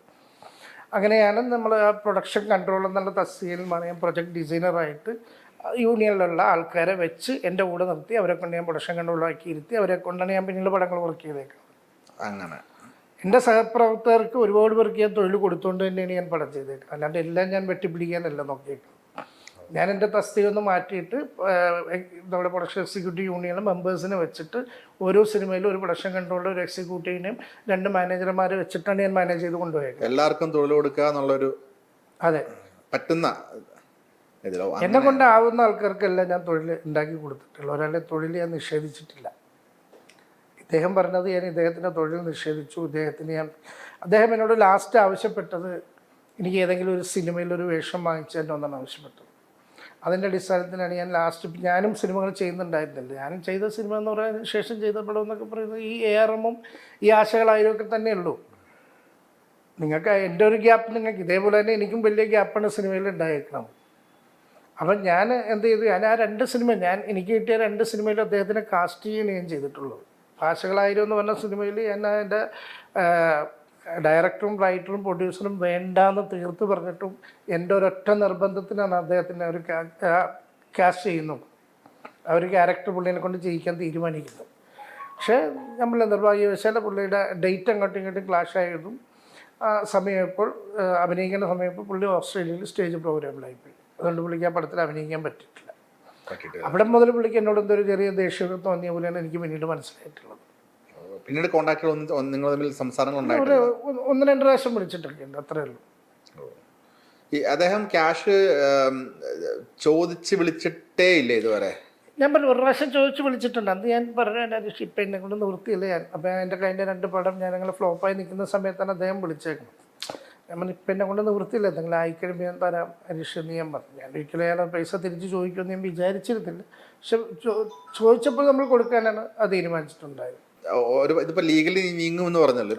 അങ്ങനെയാണ് നമ്മൾ ആ പ്രൊഡക്ഷൻ കൺട്രോൾ എന്നുള്ള തസ്തികയിൽ ഞാൻ പ്രൊജക്ട് ഡിസൈനറായിട്ട് യൂണിയനിലുള്ള ആൾക്കാരെ വെച്ച് എൻ്റെ കൂടെ നിർത്തി അവരെ കൊണ്ട് ഞാൻ പ്രൊഡക്ഷൻ കൺട്രോളാക്കി ഇരുത്തി അവരെ കൊണ്ടാണ് ഞാൻ പിന്നീട് പടങ്ങൾ വർക്ക് ചെയ്തേക്കുന്നത്. അങ്ങനെ എൻ്റെ സഹപ്രവർത്തകർക്ക് ഒരുപാട് പേർക്ക് ഞാൻ തൊഴിൽ കൊടുത്തുകൊണ്ട് തന്നെയാണ് ഞാൻ പടം ചെയ്തേക്കുന്നത്. അല്ലാണ്ട് എല്ലാം ഞാൻ വെട്ടിപ്പിടിക്കാനല്ല നോക്കിയേക്കുന്നത്. ഞാൻ എൻ്റെ തസ്തിക ഒന്ന് മാറ്റിയിട്ട് നമ്മുടെ പ്രൊഡക്ഷൻ എക്സിക്യൂട്ടീവ് യൂണിയനിലെ മെമ്പേഴ്സിനെ വെച്ചിട്ട് ഓരോ സിനിമയിലും ഒരു പ്രൊഡക്ഷൻ കൺട്രോളർ, ഒരു എക്സിക്യൂട്ടീവിനെയും 2 മാനേജർമാരെ വെച്ചിട്ടാണ് ഞാൻ മാനേജ് ചെയ്ത് കൊണ്ടുപോയത്. എല്ലാവർക്കും തൊഴിൽ കൊടുക്കുക എന്നുള്ളൊരു, അതെ, പറ്റുന്ന എന്നെ കൊണ്ടാവുന്ന ആൾക്കാർക്കെല്ലാം ഞാൻ തൊഴിൽ ഉണ്ടാക്കി കൊടുത്തിട്ടുള്ള ഒരാളെ തൊഴിൽ ഞാൻ നിഷേധിച്ചിട്ടില്ല. ഇദ്ദേഹം പറഞ്ഞത് ഞാൻ ഇദ്ദേഹത്തിൻ്റെ തൊഴിൽ നിഷേധിച്ചു. അദ്ദേഹം എന്നോട് ലാസ്റ്റ് ആവശ്യപ്പെട്ടത് എനിക്ക് ഏതെങ്കിലും ഒരു സിനിമയിലൊരു വേഷം വാങ്ങിച്ചു തരണമെന്നാണ് ആവശ്യപ്പെട്ടത്. അതിൻ്റെ അടിസ്ഥാനത്തിലാണ് ഞാനും സിനിമകൾ ചെയ്യുന്നുണ്ടായിരുന്നില്ല. ഞാനും ചെയ്ത സിനിമ എന്ന് പറയാൻ ശേഷം ചെയ്ത പടം എന്നൊക്കെ പറയുന്നത് ഈ ARMഉം ഈ ആശകളായൊക്കെ തന്നെയുള്ളൂ. നിങ്ങൾക്ക് എൻ്റെ ഒരു ഗ്യാപ്പ് നിങ്ങൾക്ക് ഇതേപോലെ തന്നെ എനിക്കും വലിയ ഗ്യാപ്പാണ് സിനിമയിൽ ഉണ്ടായേക്കണം. അപ്പം ഞാൻ എന്ത് ചെയ്തു, ഞാൻ ആ 2 സിനിമ എനിക്ക് കിട്ടിയ 2 സിനിമയിൽ അദ്ദേഹത്തിനെ കാസ്റ്റ് ചെയ്യുകയാണ് ഞാൻ ചെയ്തിട്ടുള്ളത്. ഭാഷകളായിരം എന്ന് പറഞ്ഞ സിനിമയിൽ ഞാൻ എൻ്റെ ഡയറക്ടറും റൈറ്ററും പ്രൊഡ്യൂസറും വേണ്ടാന്ന് തീർത്ത് പറഞ്ഞിട്ടും എൻ്റെ ഒരൊറ്റ നിർബന്ധത്തിനാണ് അദ്ദേഹത്തിനെ അവർ കാസ്റ്റ് ചെയ്യുന്നത്. അവർ ക്യാരക്ടർ പുള്ളിനെ കൊണ്ട് ചെയ്യിക്കാൻ തീരുമാനിക്കുന്നത്. പക്ഷേ നമ്മൾ നിർഭാഗ്യവശാൽ പുള്ളിയുടെ ഡേറ്റ് അങ്ങോട്ടും ഇങ്ങോട്ടും ക്ലാഷ് ആയതും സമയപ്പോൾ അഭിനയിക്കേണ്ട സമയപ്പോൾ പുള്ളി ഓസ്ട്രേലിയയിൽ സ്റ്റേജ് പ്രോഗ്രാമിലായിപ്പോയി. അതുകൊണ്ട് പുള്ളിക്ക് ആ പടത്തിൽ അഭിനയിക്കാൻ പറ്റിയിട്ടില്ല. അവിടെ മുതൽ പുള്ളിക്ക് എന്നോട് എന്തൊരു ചെറിയ ദേഷ്യമൊക്കെ തോന്നിയ പോലെയാണ് എനിക്ക് പിന്നീട് മനസ്സിലായിട്ടുള്ളത്. പിന്നീട് കോൺടാക്റ്റുകൾ നിങ്ങൾ തമ്മിൽ സംസാരങ്ങൾ 1-2 പ്രാവശ്യം വിളിച്ചിട്ടൊക്കെ ഉണ്ട്, അത്രേ ഉള്ളൂ. അദ്ദേഹം ക്യാഷ് ചോദിച്ച് വിളിച്ചിട്ടേ ഇല്ല ഇതുവരെ? ഞാൻ പറഞ്ഞു, 1 പ്രാവശ്യം ചോദിച്ച് വിളിച്ചിട്ടുണ്ട്. അന്ന് ഞാൻ പറഞ്ഞു എൻ്റെ ഇപ്പം എന്നെ കൊണ്ട് നിവൃത്തിയില്ല ഞാൻ. അപ്പം എൻ്റെ കഴിഞ്ഞ 2 പടം ഞാനങ്ങനെ ഫ്ലോപ്പായി നിൽക്കുന്ന സമയത്താണ് അദ്ദേഹം വിളിച്ചേക്കുന്നത്. ഞാൻ പറഞ്ഞു, ഇപ്പം എന്നെ കൊണ്ട് നിവൃത്തിയില്ല, എന്തെങ്കിലും ആയിക്കഴിയുമ്പോൾ ഞാൻ തരാം ഹരീഷ് എന്ന് ഞാൻ പറഞ്ഞു. ഞാൻ ഒരിക്കലും അയാൾ പൈസ തിരിച്ച് ചോദിക്കുമെന്ന് ഞാൻ വിചാരിച്ചിരുന്നില്ല. പക്ഷെ ചോദിച്ചപ്പോൾ നമ്മൾ കൊടുക്കാനാണ് അത് തീരുമാനിച്ചിട്ടുണ്ടായത്. ഇതിപ്പോ ലീഗലി നീങ്ങുമെന്ന് പറഞ്ഞല്ലോ,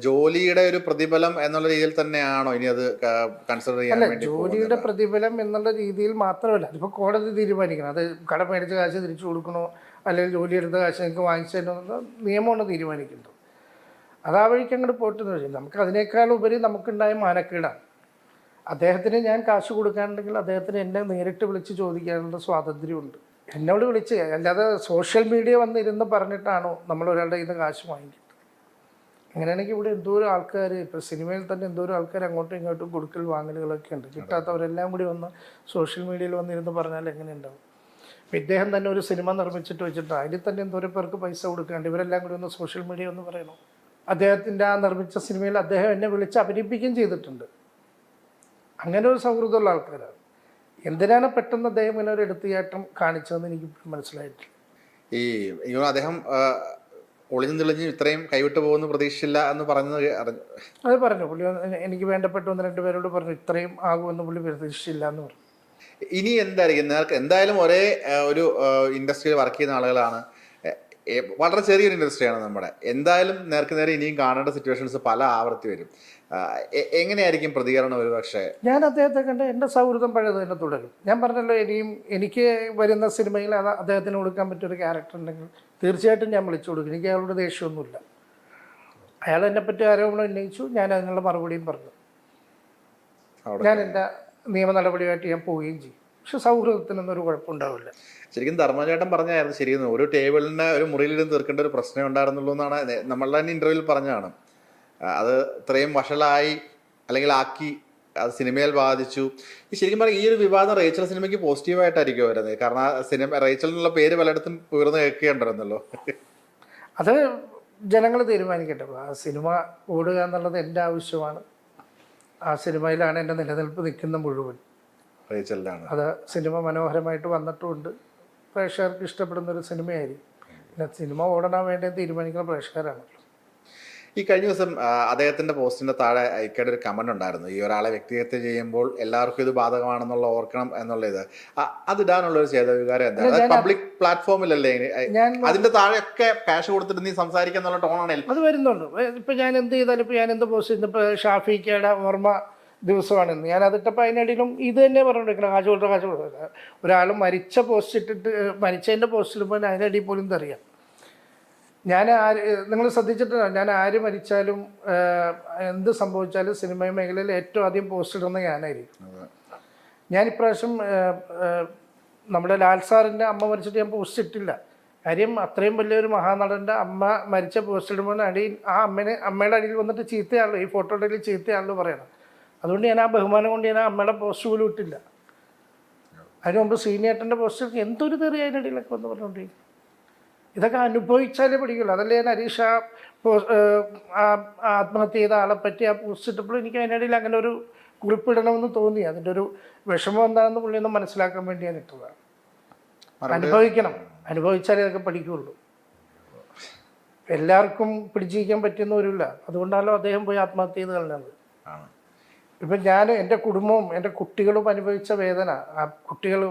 ജോലിയുടെ ഒരു പ്രതിഫലം എന്നുള്ള രീതിയിൽ തന്നെയാണോ ഇനി അത് കൺസിഡർ ചെയ്യാൻ? അല്ല, ജോലിയുടെ പ്രതിഫലം എന്നുള്ള രീതിയിൽ മാത്രമല്ല, അതിപ്പോൾ കോടതി തീരുമാനിക്കണം. അത് കടം മേടിച്ച കാശ് തിരിച്ചു കൊടുക്കണോ അല്ലെങ്കിൽ ജോലി എടുത്ത കാശ് നിങ്ങൾക്ക് വാങ്ങിച്ചു തരണോ എന്ന നിയമമാണ് തീരുമാനിക്കുന്നത്. അത് ആ വഴിക്ക് അങ്ങോട്ട് പോട്ടെന്ന് വെച്ചാൽ നമുക്ക് അതിനേക്കാൾ ഉപരി നമുക്കുണ്ടായ മാനക്കേടാണ്. അദ്ദേഹത്തിന് ഞാൻ കാശ് കൊടുക്കാനുണ്ടെങ്കിൽ അദ്ദേഹത്തിന് എന്നെ നേരിട്ട് വിളിച്ച് ചോദിക്കാനുള്ള സ്വാതന്ത്ര്യമുണ്ട്. എന്നോട് വിളിച്ച്, അല്ലാതെ സോഷ്യൽ മീഡിയ വന്നിരുന്ന് പറഞ്ഞിട്ടാണോ നമ്മൾ ഒരാളുടെ കയ്യിൽ നിന്ന് കാശ് വാങ്ങിക്കുന്നത്? അങ്ങനെയാണെങ്കിൽ ഇവിടെ എന്തോരം ആൾക്കാർ, ഇപ്പോൾ സിനിമയിൽ തന്നെ എന്തോരം ആൾക്കാർ അങ്ങോട്ടും ഇങ്ങോട്ടും കൊടുക്കൽ വാങ്ങലുകളൊക്കെ ഉണ്ട്. കിട്ടാത്തവരെല്ലാം കൂടി വന്ന് സോഷ്യൽ മീഡിയയിൽ വന്നിരുന്ന് പറഞ്ഞാൽ എങ്ങനെ ഉണ്ടാവും? അപ്പോൾ ഇദ്ദേഹം തന്നെ ഒരു സിനിമ നിർമ്മിച്ചിട്ട് വെച്ചിട്ട് അതിൽ തന്നെ എന്തോരം പേർക്ക് പൈസ കൊടുക്കാണ്ട്, ഇവരെല്ലാം കൂടി ഒന്ന് സോഷ്യൽ മീഡിയ ഒന്ന് പറയണം. അദ്ദേഹത്തിൻ്റെ ആ നിർമ്മിച്ച സിനിമയിൽ അദ്ദേഹം എന്നെ വിളിച്ച് അഭിനയിപ്പിക്കുകയും ചെയ്തിട്ടുണ്ട്. അങ്ങനെ ഒരു സൗഹൃദമുള്ള ആൾക്കാരാണ്. എന്തിനാണ് പെട്ടെന്ന് അദ്ദേഹം ഇങ്ങനെ ഒരു എടുത്തുചാട്ടം കാണിച്ചതെന്ന് എനിക്ക് മനസ്സിലായിട്ടില്ല. അദ്ദേഹം ഒളിഞ്ഞു തെളിഞ്ഞ് ഇത്രയും കൈവിട്ട് പോകുന്ന പ്രതീക്ഷയില്ല എന്ന് പറഞ്ഞത് അറിഞ്ഞു. അത് പറഞ്ഞു പുള്ളി. എനിക്ക് വേണ്ടപ്പെട്ട 1-2 പേരോട് പറഞ്ഞു ഇത്രയും ആകുമെന്ന് പുള്ളി പ്രതീക്ഷിച്ചില്ല എന്ന് പറഞ്ഞു. ഇനി എന്തായിരിക്കും നേർക്ക് എന്തായാലും ഒരേ ഒരു ഇൻഡസ്ട്രിയിൽ വർക്ക് ചെയ്യുന്ന ആളുകളാണ്. വളരെ ചെറിയൊരു ഇൻഡസ്ട്രിയാണ് നമ്മുടെ. എന്തായാലും നേർക്ക് നേരെ ഇനിയും കാണേണ്ട സിറ്റുവേഷൻസ് പല ആവർത്തി വരും. എങ്ങനെയായിരിക്കും പ്രതികരണം? ഒരു പക്ഷേ ഞാൻ അദ്ദേഹത്തെ കണ്ട് എൻ്റെ സൗഹൃദം പഴയത് തന്നെ തുടരും. ഞാൻ പറഞ്ഞല്ലോ, ഇനിയും എനിക്ക് വരുന്ന സിനിമയിൽ അത് അദ്ദേഹത്തിന് കൊടുക്കാൻ പറ്റിയൊരു ക്യാരക്ടർ ഉണ്ടെങ്കിൽ തീർച്ചയായിട്ടും ഞാൻ വിളിച്ചു കൊടുക്കും. എനിക്ക് അയാളോട് ദേഷ്യമൊന്നുമില്ല. അയാൾ എന്നെപ്പറ്റി ആരോപണം ഉന്നയിച്ചു, ഞാൻ അതിനുള്ള മറുപടിയും പറഞ്ഞു. ഞാൻ എൻ്റെ നിയമ നടപടിയായിട്ട് ഞാൻ പോവുകയും ചെയ്യും. പക്ഷെ സൗഹൃദത്തിനൊന്നും ഒരു കുഴപ്പമുണ്ടാവില്ല. ശരിക്കും ധർമ്മചേട്ടൻ പറഞ്ഞായിരുന്നു ശരിയെന്ന്. ഒരു ടേബിളിന് ഒരു മുറിയിലിരുന്ന് തീർക്കേണ്ട ഒരു പ്രശ്നം ഉണ്ടായിരുന്നുള്ളൂ എന്നാണ് നമ്മളുടെ തന്നെ ഇൻ്റർവ്യൂവിൽ പറഞ്ഞതാണ്. അത് ഇത്രയും വഷളായി അല്ലെങ്കിൽ ആക്കി അത് സിനിമയിൽ ബാധിച്ചു. ഈ ശരിക്കും പറഞ്ഞാൽ ഈ ഒരു വിവാദം റേച്ചൽ സിനിമയ്ക്ക് പോസിറ്റീവായിട്ടായിരിക്കും വരുന്നത്. കാരണം ആ സിനിമ റേച്ചൽ എന്നുള്ള പേര് പലയിടത്തും ഉയർന്നു കേൾക്കുകയുണ്ടായിരുന്നല്ലോ. അത് ജനങ്ങൾ തീരുമാനിക്കട്ടെ. ആ സിനിമ ഓടുക എന്നുള്ളത് എൻ്റെ ആവശ്യമാണ്. ആ സിനിമയിലാണ് എൻ്റെ നിലനിൽപ്പ് നിൽക്കുന്ന മുഴുവൻ. റേച്ചലിലാണ്. അത് സിനിമ മനോഹരമായിട്ട് വന്നിട്ടുമുണ്ട്. പ്രേക്ഷകർക്ക് ഇഷ്ടപ്പെടുന്നൊരു സിനിമയായിരിക്കും. പിന്നെ സിനിമ ഓടണം വേണ്ടത് തീരുമാനിക്കുന്ന പ്രേക്ഷകരാണല്ലോ. ഈ കഴിഞ്ഞ ദിവസം അദ്ദേഹത്തിന്റെ പോസ്റ്റിന്റെ താഴെ അയക്കേണ്ട ഒരു കമന്റ് ഉണ്ടായിരുന്നു. ഈ ഒരാളെ വ്യക്തിഹത്യ ചെയ്യുമ്പോൾ എല്ലാവർക്കും ഇത് ബാധകമാണെന്നുള്ള ഓർക്കണം എന്നുള്ള ഇത്. അതിടാനുള്ള ഒരു ചേതവികാരം എന്താണ്? പബ്ലിക് പ്ലാറ്റ്ഫോമിലല്ലേ അതിന്റെ താഴെയൊക്കെ ക്യാഷ് കൊടുത്തിട്ട് നീ സംസാരിക്കാന്നുള്ള ടോണാണ് അത് വരുന്നുണ്ട്. ഇപ്പൊ ഞാൻ എന്ത് ചെയ്താലും, ഇപ്പൊ ഞാൻ എന്ത് പോസ്റ്റ് ചെയ്യുന്നു, ഇപ്പൊ ഷാഫിക്കയുടെ ഓർമ്മ ദിവസമാണെന്ന് ഞാൻ അതിട്ടപ്പോൾ അതിനിടയിലും ഇത് തന്നെ പറഞ്ഞുകൊണ്ടിരിക്കണം, കാശ് കൊടുക്കുക. ഒരാൾ മരിച്ച പോസ്റ്റ് ഇട്ടിട്ട് മരിച്ചതിൻ്റെ പോസ്റ്റിൽ പോയി അതിനിടയിൽ പോലും അറിയാം. ഞാൻ നിങ്ങൾ ശ്രദ്ധിച്ചിട്ടില്ല, ഞാൻ ആര് മരിച്ചാലും എന്ത് സംഭവിച്ചാലും സിനിമ മേഖലയിൽ ഏറ്റവും ആദ്യം പോസ്റ്റ് ഇടുന്ന ഞാനായിരിക്കും. ഞാനിപ്രാവശ്യം നമ്മുടെ ലാൽ സാറിൻ്റെ അമ്മ മരിച്ചിട്ട് ഞാൻ പോസ്റ്റ് ഇട്ടില്ല. കാര്യം അത്രയും വലിയൊരു മഹാനടൻ്റെ അമ്മ മരിച്ച പോസ്റ്റ് ഇടുമ്പോൾ അടിയിൽ ആ അമ്മയുടെ അടിയിൽ വന്നിട്ട് ചീത്തയാണല്ലോ, ഈ ഫോട്ടോയുടെ അടിയിൽ ചീത്തയാണല്ലോ പറയണം. അതുകൊണ്ട് ഞാൻ ആ ബഹുമാനം കൊണ്ട് ഞാൻ ആ അമ്മയുടെ പോസ്റ്റ് പോലും ഇട്ടില്ല. അതിന് മുമ്പ് സീനിയേട്ടൻ്റെ പോസ്റ്റ് എന്തൊരു തെറി അതിനിടയിലൊക്കെ വന്ന് പറഞ്ഞുകൊണ്ടിരിക്കും. ഇതൊക്കെ അനുഭവിച്ചാലേ പഠിക്കുള്ളൂ. അതല്ലേ ഞാൻ ഹരീഷ് ആത്മഹത്യ ചെയ്ത ആളെ പറ്റി ആ പോസ്റ്റ് ഇട്ടപ്പോൾ എനിക്ക് അതിനിടയിൽ അങ്ങനെ ഒരു കുറിപ്പിടണമെന്ന് തോന്നി. അതിൻ്റെ ഒരു വിഷമം എന്താണെന്ന് പുള്ളിയൊന്ന് മനസ്സിലാക്കാൻ വേണ്ടി ഞാൻ ഇട്ടതാണ്. അനുഭവിച്ചാലേ ഇതൊക്കെ പഠിക്കുകയുള്ളൂ. എല്ലാവർക്കും പിടിച്ചിരിക്കാൻ പറ്റുന്നവരില്ല. അതുകൊണ്ടാണല്ലോ അദ്ദേഹം പോയി ആത്മഹത്യ ചെയ്ത് കളഞ്ഞത്. ഇപ്പം ഞാൻ എൻ്റെ കുടുംബവും എൻ്റെ കുട്ടികളും അനുഭവിച്ച വേദന, ആ കുട്ടികൾ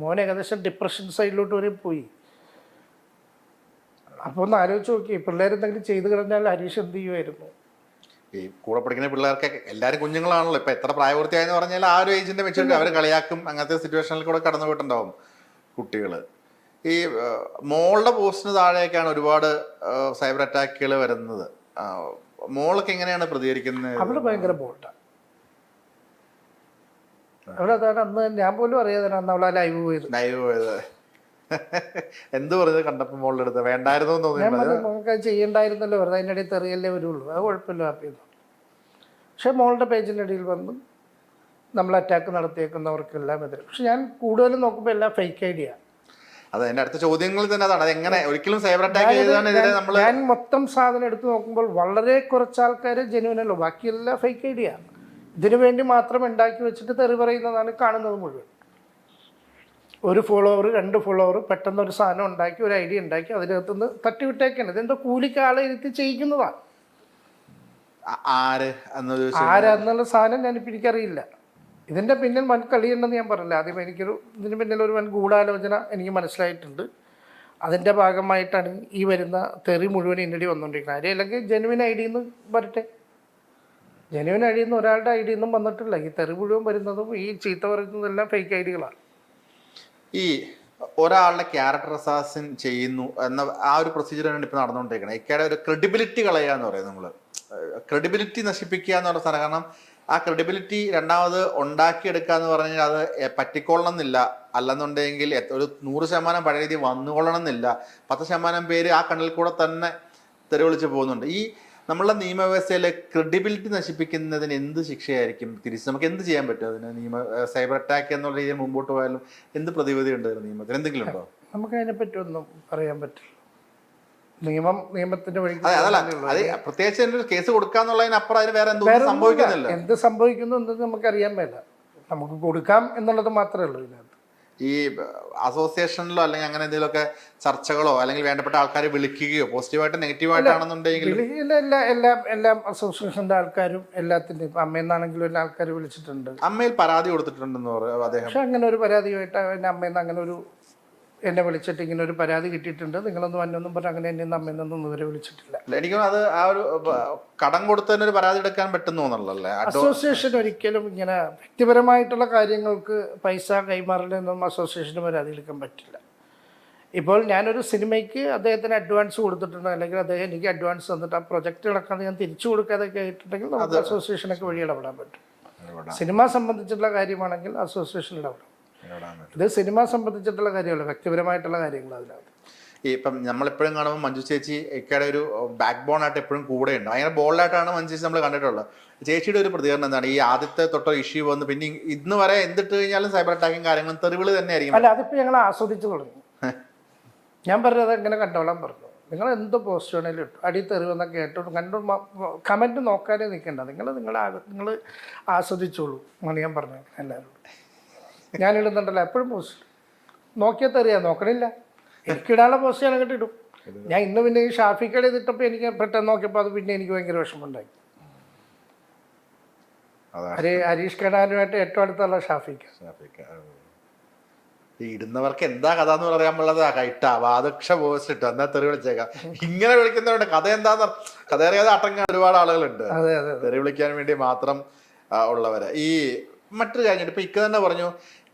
മോൻ ഏകദേശം ഡിപ്രഷൻ സൈഡിലോട്ട് വരെ പോയി. അപ്പോൾ ഒന്ന് ആലോചിച്ച് നോക്കി, പിള്ളേരെന്തെങ്കിലും ചെയ്തു കഴിഞ്ഞാൽ ഹരീഷ് എന്ത് ചെയ്യുമായിരുന്നു? ഈ കൂടെ പഠിക്കുന്ന പിള്ളേർക്ക് എല്ലാവരും കുഞ്ഞുങ്ങളാണല്ലോ. ഇപ്പം എത്ര പ്രായപൂർത്തിയായെന്ന് പറഞ്ഞാൽ ആ ഒരു ഏജിൻ്റെ വെച്ചിട്ട് അവർ കളിയാക്കും. അങ്ങനത്തെ സിറ്റുവേഷനിൽ കൂടെ കടന്നു പോയിട്ടുണ്ടാവും കുട്ടികൾ. ഈ മോളുടെ പോസ്റ്റിന് താഴെയൊക്കെയാണ് ഒരുപാട് സൈബർ അറ്റാക്കുകൾ വരുന്നത്. മോളൊക്കെ എങ്ങനെയാണ് പ്രതികരിക്കുന്നത്? അവള് ഭയങ്കര ബോൾഡാണ്. അവളതാണ് അന്ന് ഞാൻ പോലും അറിയാതെ അന്ന് അവളാ ലൈവ് പോയത്. എന്ത് പറഞ്ഞത് കണ്ടപ്പോൾ മോളുടെ അടുത്ത് വേണ്ടായിരുന്നു നമുക്ക് ചെയ്യണ്ടായിരുന്നല്ലോ, വെറുതെ അതിൻ്റെ ഇടയിൽ തെറിയല്ലേ വരുള്ളൂ, അത് കുഴപ്പമില്ല ഹാപ്പിയെന്ന്. പക്ഷെ മോളുടെ പേജിൻ്റെ ഇടയിൽ വന്ന് നമ്മൾ അറ്റാക്ക് നടത്തിയേക്കുന്നവർക്കെല്ലാം എതിരെ. പക്ഷെ ഞാൻ കൂടുതലും നോക്കുമ്പോൾ എല്ലാം ഫേക്ക് ഐഡിയ. അത് എൻ്റെ അടുത്ത ചോദ്യങ്ങളിൽ തന്നെ അതാണ്. അതെങ്ങനെ ഒരിക്കലും സൈബർ അറ്റാക്ക് ചെയ്താണ്. ഞാൻ മൊത്തം സാധനം എടുത്ത് നോക്കുമ്പോൾ വളരെ കുറച്ച് ആൾക്കാർ ജെന്യുവനല്ലോ, ബാക്കിയെല്ലാം ഫേക്ക് ഐഡിയ. ഇതിനു വേണ്ടി മാത്രം ഉണ്ടാക്കി വെച്ചിട്ട് തെറി പറയുന്നതാണ് കാണുന്നത് മുഴുവൻ. ഒരു ഫോളോവർ 2 ഫോളോവർ പെട്ടെന്ന് ഒരു സാധനം ഉണ്ടാക്കി, ഒരു ഐഡിയ ഉണ്ടാക്കി അതിനകത്തുനിന്ന് തട്ടിവിട്ടേക്കാണ്. ഇതെന്തോ കൂലിക്ക് ആളെ ഇരുത്തി ചെയ്യിക്കുന്നതാണ്. ആരാന്നുള്ള സാധനം ഞാനിപ്പോൾ എനിക്കറിയില്ല. ഇതിൻ്റെ പിന്നിൽ വൻ കളിയുണ്ടെന്ന് ഞാൻ പറഞ്ഞില്ല. ആദ്യം ഇതിന് പിന്നിൽ ഒരു വൻ ഗൂഢാലോചന എനിക്ക് മനസ്സിലായിട്ടുണ്ട്. അതിൻ്റെ ഭാഗമായിട്ടാണ് ഈ വരുന്ന തെറി മുഴുവൻ ഇന്നടി വന്നുകൊണ്ടിരിക്കുന്നത്. ആരെയും അല്ലെങ്കിൽ ജെനുവിൻ ഐഡിയിൽ നിന്ന് വരട്ടെ. ജെനുവിൻ ഐഡിയിൽ നിന്ന് ഒരാളുടെ ഐഡിയിൽ നിന്നും വന്നിട്ടില്ല. ഈ തെറി മുഴുവൻ വരുന്നതും ഈ ചീത്ത പറയുന്നതെല്ലാം ഫേക്ക് ഐഡികളാണ്. ഈ ഒരാളുടെ ക്യാരക്ടർ അസാസിൻ ചെയ്യുന്നു എന്ന ആ ഒരു പ്രൊസീജിയറാണ് ഇപ്പോൾ നടന്നുകൊണ്ടിരിക്കുന്നത്. ഇക്കയുടെ ഒരു ക്രെഡിബിലിറ്റി കളയുക എന്ന് പറയും. നമ്മൾ ക്രെഡിബിലിറ്റി നശിപ്പിക്കുക എന്ന് പറഞ്ഞ സാധനം. കാരണം ആ ക്രെഡിബിലിറ്റി രണ്ടാമത് ഉണ്ടാക്കിയെടുക്കുക എന്ന് പറഞ്ഞു കഴിഞ്ഞാൽ അത് പറ്റിക്കൊള്ളണം എന്നില്ല. അല്ലെന്നുണ്ടെങ്കിൽ ഒരു 100% പഴയ രീതി വന്നുകൊള്ളണം എന്നില്ല. 10% പേര് ആ കണ്ണിൽ കൂടെ തന്നെ തെരുവിളിച്ച് പോകുന്നുണ്ട്. ഈ നമ്മളുടെ നിയമവ്യവസ്ഥയിലെ ക്രെഡിബിലിറ്റി നശിപ്പിക്കുന്നതിന് എന്ത് ശിക്ഷയായിരിക്കും തിരിച്ച് നമുക്ക് എന്ത് ചെയ്യാൻ പറ്റും? അതിന് സൈബർ അറ്റാക്ക് എന്നുള്ള രീതിയിൽ മുമ്പോട്ട് പോയാലും എന്ത് പ്രതിവിധി ഉണ്ട് നിയമത്തിന്? എന്തെങ്കിലും ഉണ്ടോ? നമുക്ക് അതിനെപ്പറ്റി ഒന്നും പറയാൻ പറ്റില്ല. നിയമത്തിന്റെ വഴി പ്രത്യേകിച്ച് കേസ് കൊടുക്കാന്നുള്ളതിനപ്പുറം അതിന് വേറെ സംഭവിക്കുന്നില്ല. എന്ത് സംഭവിക്കുന്നു എന്നത് നമുക്കറിയാൻ മേല. നമുക്ക് കൊടുക്കാം എന്നുള്ളത് മാത്രമേ ഉള്ളൂ ഇതിനകത്ത്. ഈ അസോസിയേഷനിലോ അല്ലെങ്കിൽ അങ്ങനെ എന്തെങ്കിലുമൊക്കെ ചർച്ചകളോ അല്ലെങ്കിൽ വേണ്ടപ്പെട്ട ആൾക്കാരെ വിളിക്കുകയോ പോസിറ്റീവായിട്ട് നെഗറ്റീവായിട്ടാണെന്നുണ്ടെങ്കിൽ എല്ലാം അസോസിയേഷൻ്റെ ആൾക്കാരും എല്ലാത്തിൻ്റെയും ഇപ്പം അമ്മയെന്നാണെങ്കിലും എല്ലാ ആൾക്കാർ വിളിച്ചിട്ടുണ്ട്. അമ്മയിൽ പരാതി കൊടുത്തിട്ടുണ്ടെന്ന് പറയും അദ്ദേഹം. പക്ഷെ അങ്ങനെ ഒരു പരാതിയായിട്ട് എൻ്റെ അമ്മയെന്ന് അങ്ങനെ ഒരു എന്നെ വിളിച്ചിട്ട് ഇങ്ങനെ ഒരു പരാതി കിട്ടിയിട്ടുണ്ട്, നിങ്ങളൊന്നും വന്നൊന്നും പറഞ്ഞ് അങ്ങനെ എന്നെ അമ്മയെന്നൊന്നും ഇതുവരെ വിളിച്ചിട്ടില്ല. എനിക്കും അത് ആ ഒരു കടം കൊടുത്തതിന് ഒരു പരാതി എടുക്കാൻ പറ്റുന്നു എന്നുള്ളതല്ലേ. അസോസിയേഷൻ ഒരിക്കലും ഇങ്ങനെ വ്യക്തിപരമായിട്ടുള്ള കാര്യങ്ങൾക്ക് പൈസ കൈമാറലൊന്നും അസോസിയേഷന് പരാതി എടുക്കാൻ പറ്റില്ല. ഇപ്പോൾ ഞാനൊരു സിനിമയ്ക്ക് അദ്ദേഹത്തിന് അഡ്വാൻസ് കൊടുത്തിട്ടുണ്ട്, അല്ലെങ്കിൽ അദ്ദേഹം എനിക്ക് അഡ്വാൻസ് തന്നിട്ട് ആ പ്രൊജക്റ്റ് നടക്കാതെ ഞാൻ തിരിച്ചു കൊടുക്കാതൊക്കെ ആയിട്ടുണ്ടെങ്കിൽ നമുക്ക് അസോസിയേഷനൊക്കെ വഴി ഇടപെടാൻ പറ്റും. സിനിമ സംബന്ധിച്ചിട്ടുള്ള കാര്യമാണെങ്കിൽ അസോസിയേഷൻ ഇടപെടാം. ഇത് സിനിമ സംബന്ധിച്ചിട്ടുള്ള കാര്യമല്ല, വ്യക്തിപരമായിട്ടുള്ള കാര്യങ്ങൾ അതിനകത്ത്. ഈ ഇപ്പം നമ്മളെപ്പോഴും കാണുമ്പോൾ മഞ്ജു ചേച്ചി ഇക്കയുടെ ഒരു ബാക്ക് ബോൺ ആയിട്ട് എപ്പോഴും കൂടെ ഉണ്ട്. ഭയങ്കര ബോൾഡായിട്ടാണ് മഞ്ജു ചേച്ചി നമ്മൾ കണ്ടിട്ടുള്ളത്. ചേച്ചിയുടെ ഒരു പ്രതികരണം എന്താണ് ഈ ആദ്യത്തെ തൊട്ടോ ഇഷ്യൂ വന്ന് പിന്നെ ഇന്ന് വരെ എന്തിട്ട് കഴിഞ്ഞാലും സൈബർ അറ്റാക്കും കാര്യങ്ങളും തെറിവിളി തന്നെ ആയിരിക്കും. അല്ല, അതിപ്പോൾ ഞങ്ങൾ ആസ്വദിച്ചു തുടങ്ങി. ഞാൻ പറഞ്ഞത് എങ്ങനെ കണ്ടോളാൻ പറഞ്ഞു, നിങ്ങൾ എന്ത് പോസ്റ്റ് വേണേലും ഇട്ടു, അടി തെറിവെന്നൊക്കെ കേട്ടു കണ്ടു, കമൻറ്റ് നോക്കാനേ നിൽക്കണ്ട, നിങ്ങൾ ആസ്വദിച്ചോളൂ എന്നാണ് ഞാൻ പറഞ്ഞത് എല്ലാവരും. ഞാനിടുന്നുണ്ടല്ലോ എപ്പോഴും പോസ്റ്റ്, നോക്കിയാൽ തെറിയാ, നോക്കണില്ല, എനിക്കിടാനുള്ള പോസ്റ്റ് ഞാൻ അങ്ങോട്ട് ഇടും. ഞാൻ ഇന്ന് പിന്നെ ഈ ഷാഫിക്കടെ ഇതിട്ടപ്പോൾ എനിക്ക് പെട്ടെന്ന് നോക്കിയപ്പോൾ അത് പിന്നെ എനിക്ക് ഭയങ്കര വിഷമമുണ്ടായി. ഹരീഷ് കണാനുമായിട്ട് ഏറ്റവും അടുത്തുള്ള ഷാഫിക്ക. ഈ ഇടുന്നവർക്ക് എന്താ കഥ എന്ന് പറയാൻ ഉള്ളത് ഇട്ടാ വാദക്ഷ പോസ്റ്റ് ഇട്ടു എന്നാ തെറി വിളിച്ചേക്കാം. ഇങ്ങനെ വിളിക്കുന്നവരുണ്ട്. കഥ എന്താന്ന് കഥ അറിയാതെ അടങ്ങാൻ ഒരുപാട് ആളുകളുണ്ട്, തെറി വിളിക്കാൻ വേണ്ടി മാത്രം ഉള്ളവര്. ഈ മറ്റൊരു കാര്യം ഇപ്പൊ ഇക്ക തന്നെ പറഞ്ഞു